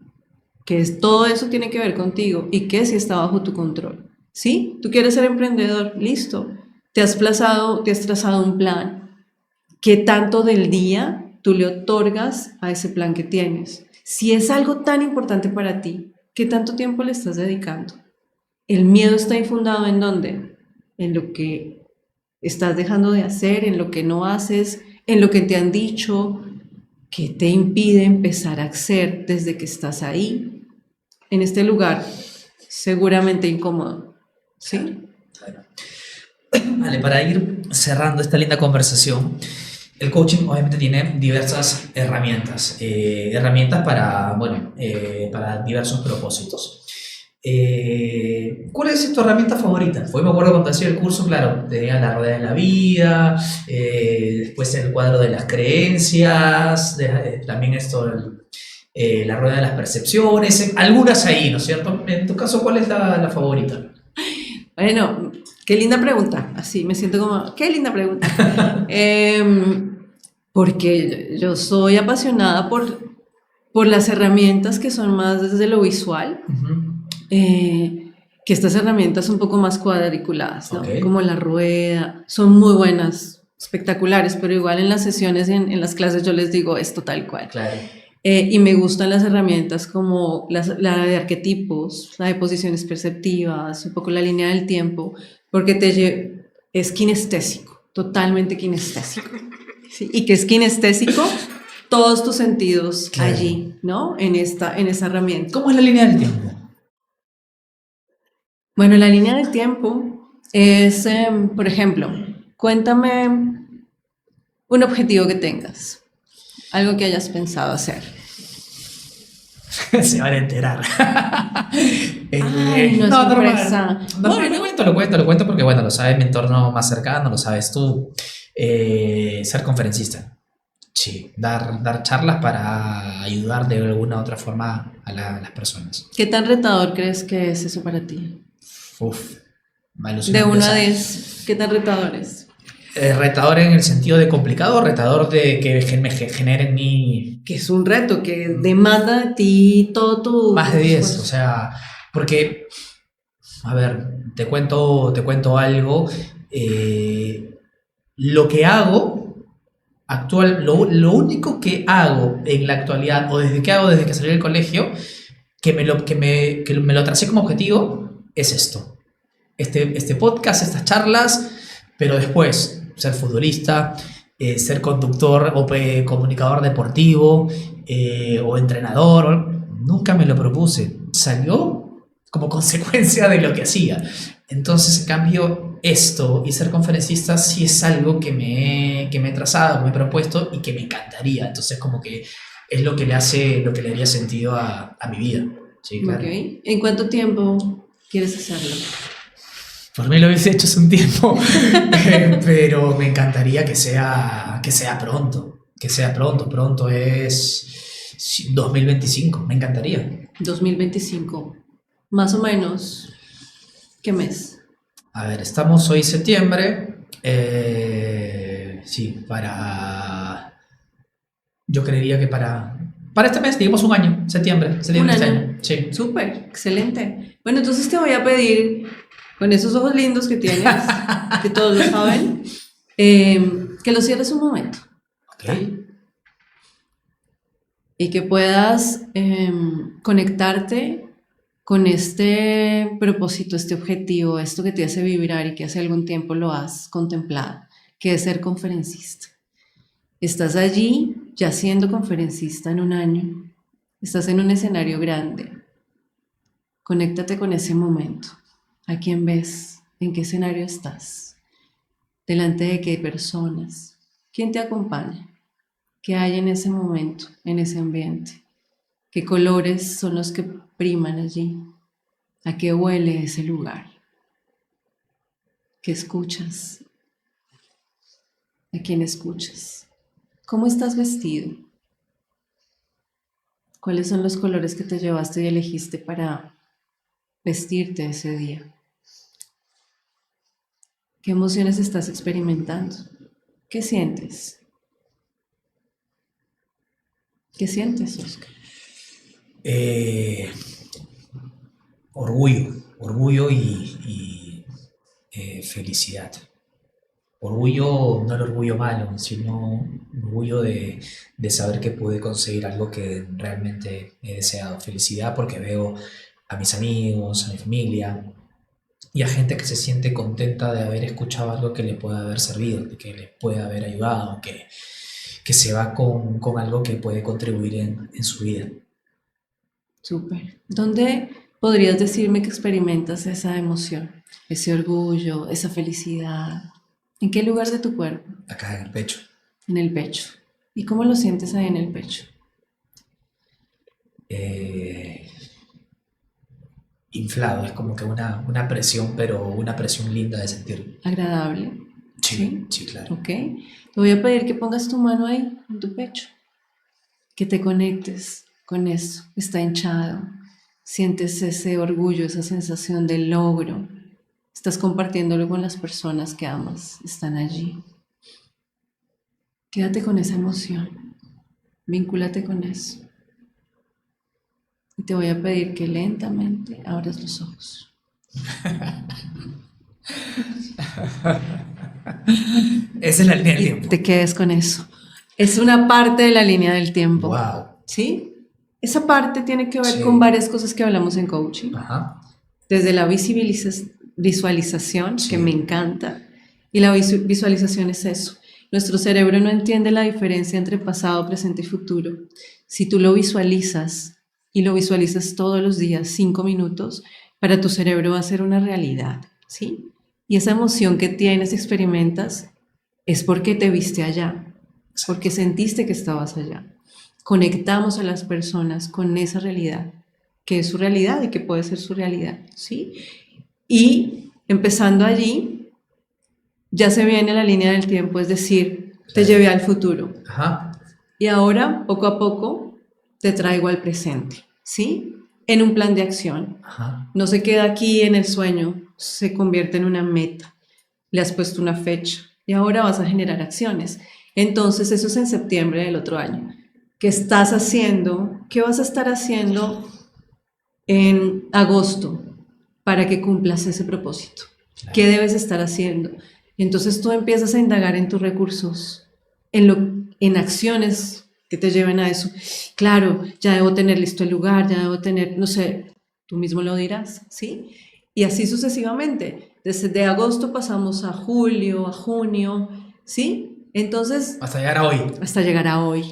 Todo eso tiene que ver contigo y que si está bajo tu control. ¿Sí? Tú quieres ser emprendedor, listo. Te has trazado un plan. ¿Qué tanto del día tú le otorgas a ese plan que tienes? Si es algo tan importante para ti, ¿qué tanto tiempo le estás dedicando? ¿El miedo está infundado en dónde? En lo que estás dejando de hacer, en lo que no haces, en lo que te han dicho, que te impide empezar a hacer desde que estás ahí, en este lugar seguramente incómodo. ¿Sí? Vale, para ir cerrando esta linda conversación, el coaching obviamente tiene diversas herramientas, herramientas para, bueno, para diversos propósitos. ¿Cuál es tu herramienta favorita? Pues me acuerdo cuando hacía el curso, claro, tenía la rueda de la vida, después el cuadro de las creencias, también esto, la rueda de las percepciones, algunas ahí, ¿no es cierto? En tu caso, ¿cuál es la favorita? Bueno, qué linda pregunta. Así me siento como, qué linda pregunta. Porque yo soy apasionada por las herramientas que son más desde lo visual, que estas herramientas un poco más cuadriculadas, ¿no? Ok. Como la rueda, son muy buenas, espectaculares, pero igual en las sesiones, en las clases yo les digo esto tal cual. Claro. Y me gustan las herramientas como la de arquetipos, la de posiciones perceptivas, un poco la línea del tiempo, porque es kinestésico, totalmente kinestésico. ¿Sí? Y que es kinestésico todos tus sentidos Claro. allí, ¿no? En esa herramienta. ¿Cómo es la línea del tiempo? Bueno, la línea del tiempo es, por ejemplo, cuéntame un objetivo que tengas, algo que hayas pensado hacer. Se van a enterar. Ay, no es sorpresa. Normal. No, Bueno. lo cuento porque, bueno, lo sabe mi entorno más cercano, lo sabes tú. Ser conferencista. Sí, dar charlas para ayudar de alguna u otra forma a las personas. ¿Qué tan retador crees que es eso para ti? Uf, me De alucina 1 a empezar. 10, ¿qué tan retador es? Retador en el sentido de complicado, retador de que me genere en mí Que es un reto, que demanda de ti todo tu más de 10, esfuerzo. o sea, porque, a ver, te cuento algo, lo que hago lo único que hago en la actualidad, o desde que salí del colegio, que me lo tracé como objetivo, es esto. Este podcast, estas charlas, pero después ser futbolista, ser conductor o comunicador deportivo o entrenador, nunca me lo propuse. Salió como consecuencia de lo que hacía. Entonces, en cambio, esto y ser conferencista sí es algo que me he trazado, que me he propuesto y que me encantaría. Entonces, como que es lo que le haría sentido a mi vida. Sí, claro. Ok. ¿En cuánto tiempo quieres hacerlo? Por mí lo hubiese hecho hace un tiempo, pero me encantaría que sea pronto. Que sea pronto. Pronto es 2025. Me encantaría. 2025. Más o menos. ¿Qué mes? A ver, estamos hoy septiembre. Sí, yo creería que para este mes, digamos un año, Un septiembre de este año. año. Sí. Súper, excelente. Bueno, entonces te voy a pedir, con esos ojos lindos que tienes, que todos lo saben, que los cierres un momento. Ok. Y que puedas conectarte con este propósito, este objetivo, esto que te hace vibrar y que hace algún tiempo lo has contemplado, que es ser conferencista. Estás allí ya siendo conferencista en un año, estás en un escenario grande. Conéctate con ese momento. ¿A quién ves? ¿En qué escenario estás? ¿Delante de qué personas? ¿Quién te acompaña? ¿Qué hay en ese momento, en ese ambiente? ¿Qué colores son los que priman allí? ¿A qué huele ese lugar? ¿Qué escuchas? a quien escuchas. ¿Cómo estás vestido? ¿Cuáles son los colores que te llevaste y elegiste para vestirte ese día? ¿Qué emociones estás experimentando? ¿Qué sientes? ¿Qué sientes, Oscar? Orgullo y felicidad. Orgullo, no el orgullo malo, sino orgullo de saber que pude conseguir algo que realmente he deseado. Felicidad porque veo a mis amigos, a mi familia y a gente que se siente contenta de haber escuchado algo que le pueda haber servido, que le pueda haber ayudado, que se va con algo que puede contribuir en su vida. Súper. ¿Dónde podrías decirme que experimentas esa emoción, ese orgullo, esa felicidad? ¿En qué lugar de tu cuerpo? Acá en el pecho. En el pecho. ¿Y cómo lo sientes ahí en el pecho? Inflado, es como que una presión, pero una presión linda de sentir. Agradable. Sí, claro. Ok. Te voy a pedir que pongas tu mano ahí, en tu pecho. Que te conectes con eso. Está hinchado. Sientes ese orgullo, esa sensación de logro. Estás compartiéndolo con las personas que amas. Están allí. Quédate con esa emoción. Vincúlate con eso. Y te voy a pedir que lentamente abras los ojos. Esa es la línea del Y tiempo. te quedes con eso. Es una parte de la línea del tiempo. Wow. ¿Sí? Esa parte tiene que ver Sí. con varias cosas que hablamos en coaching. Ajá. Desde la visualización, Sí. que me encanta. Y la visualización es eso. Nuestro cerebro no entiende la diferencia entre pasado, presente y futuro. Si tú lo visualizas y lo visualizas todos los días, 5 minutos, para tu cerebro va a ser una realidad, ¿sí? Y esa emoción que tienes, experimentas, es porque te viste allá, porque sentiste que estabas allá. Conectamos a las personas con esa realidad, que es su realidad y que puede ser su realidad, ¿sí? Y empezando allí, ya se viene la línea del tiempo, es decir, te llevé al futuro. Ajá. Y ahora, poco a poco, te traigo al presente, ¿sí? En un plan de acción. Ajá. No se queda aquí en el sueño, se convierte en una meta. Le has puesto una fecha y ahora vas a generar acciones. Entonces, eso es en septiembre del otro año. ¿Qué estás haciendo? ¿Qué vas a estar haciendo en agosto para que cumplas ese propósito? Claro. ¿Qué debes estar haciendo? Entonces tú empiezas a indagar en tus recursos, en acciones que te lleven a eso. Claro, ya debo tener listo el lugar, ya debo tener, no sé, tú mismo lo dirás, ¿sí? Y así sucesivamente. Desde agosto pasamos a julio, a junio, ¿sí? Entonces, Hasta llegar a hoy. hasta llegar a hoy.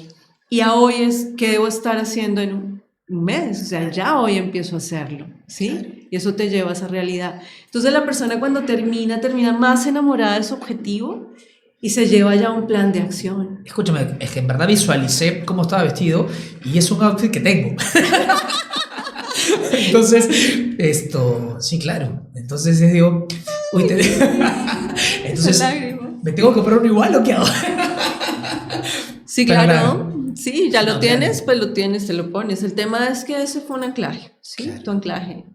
Y a hoy es que debo estar haciendo en un mes, o sea, ya hoy empiezo a hacerlo, ¿sí? Claro. Y eso te lleva a esa realidad. Entonces la persona cuando termina más enamorada de su objetivo y se lleva ya un plan de acción. Escúchame, es que en verdad visualicé cómo estaba vestido y es un outfit que tengo. Entonces, sí, claro. Entonces digo, uy, entonces, ¿me tengo que comprar uno igual o qué hago? Sí, Pero claro. Sí, ya lo No, tienes, claro. pues lo tienes, te lo pones. El tema es que ese fue un anclaje, ¿sí? Claro. Tu anclaje.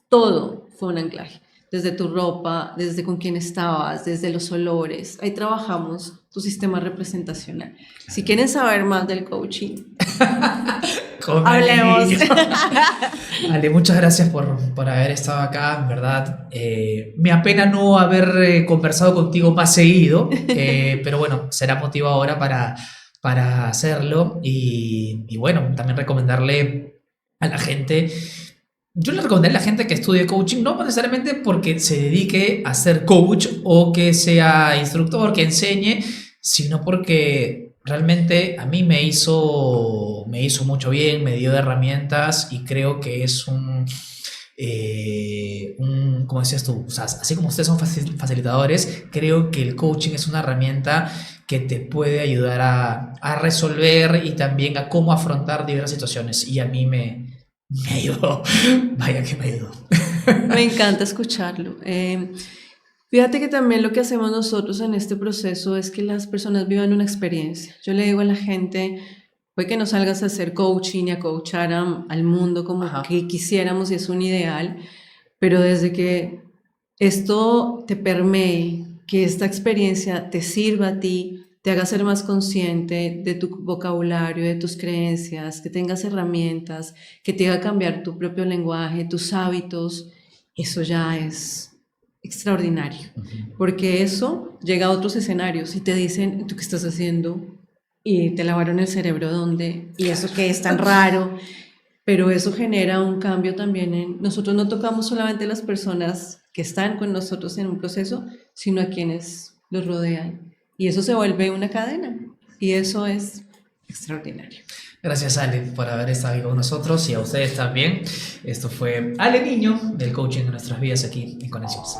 Todo fue un anclaje. Desde tu ropa, desde con quién estabas, desde los olores. Ahí trabajamos tu sistema representacional. Si quieren saber más del coaching, Con hablemos. anillo. Ale, muchas gracias por haber estado acá, en verdad. Me apena no haber conversado contigo más seguido, pero bueno, será motivo ahora para hacerlo. Y bueno, también recomendarle a la gente. Yo le recomendaría a la gente que estudie coaching, no necesariamente porque se dedique a ser coach o que sea instructor, que enseñe, sino porque realmente a mí me hizo mucho bien, me dio herramientas y creo que es como decías tú, o sea, así como ustedes son facilitadores, creo que el coaching es una herramienta que te puede ayudar a resolver y también a cómo afrontar diversas situaciones. Y a mí me ayudó, vaya que me ayudó. Me encanta escucharlo. Fíjate que también lo que hacemos nosotros en este proceso es que las personas vivan una experiencia. Yo le digo a la gente, puede que no salgas a hacer coaching y a coachar al mundo como Ajá. que quisiéramos y es un ideal, pero desde que esto te permee, que esta experiencia te sirva a ti, te haga ser más consciente de tu vocabulario, de tus creencias, que tengas herramientas, que te haga cambiar tu propio lenguaje, tus hábitos, eso ya es extraordinario, porque eso llega a otros escenarios y te dicen, ¿tú qué estás haciendo? Y te lavaron el cerebro, ¿dónde? Y eso que es tan raro, pero eso genera un cambio también en... Nosotros no tocamos solamente a las personas que están con nosotros en un proceso, sino a quienes los rodean. Y eso se vuelve una cadena, y eso es extraordinario. Gracias, Ale, por haber estado aquí con nosotros y a ustedes también. Esto fue Ale Niño del coaching de nuestras vidas aquí en Conexiones.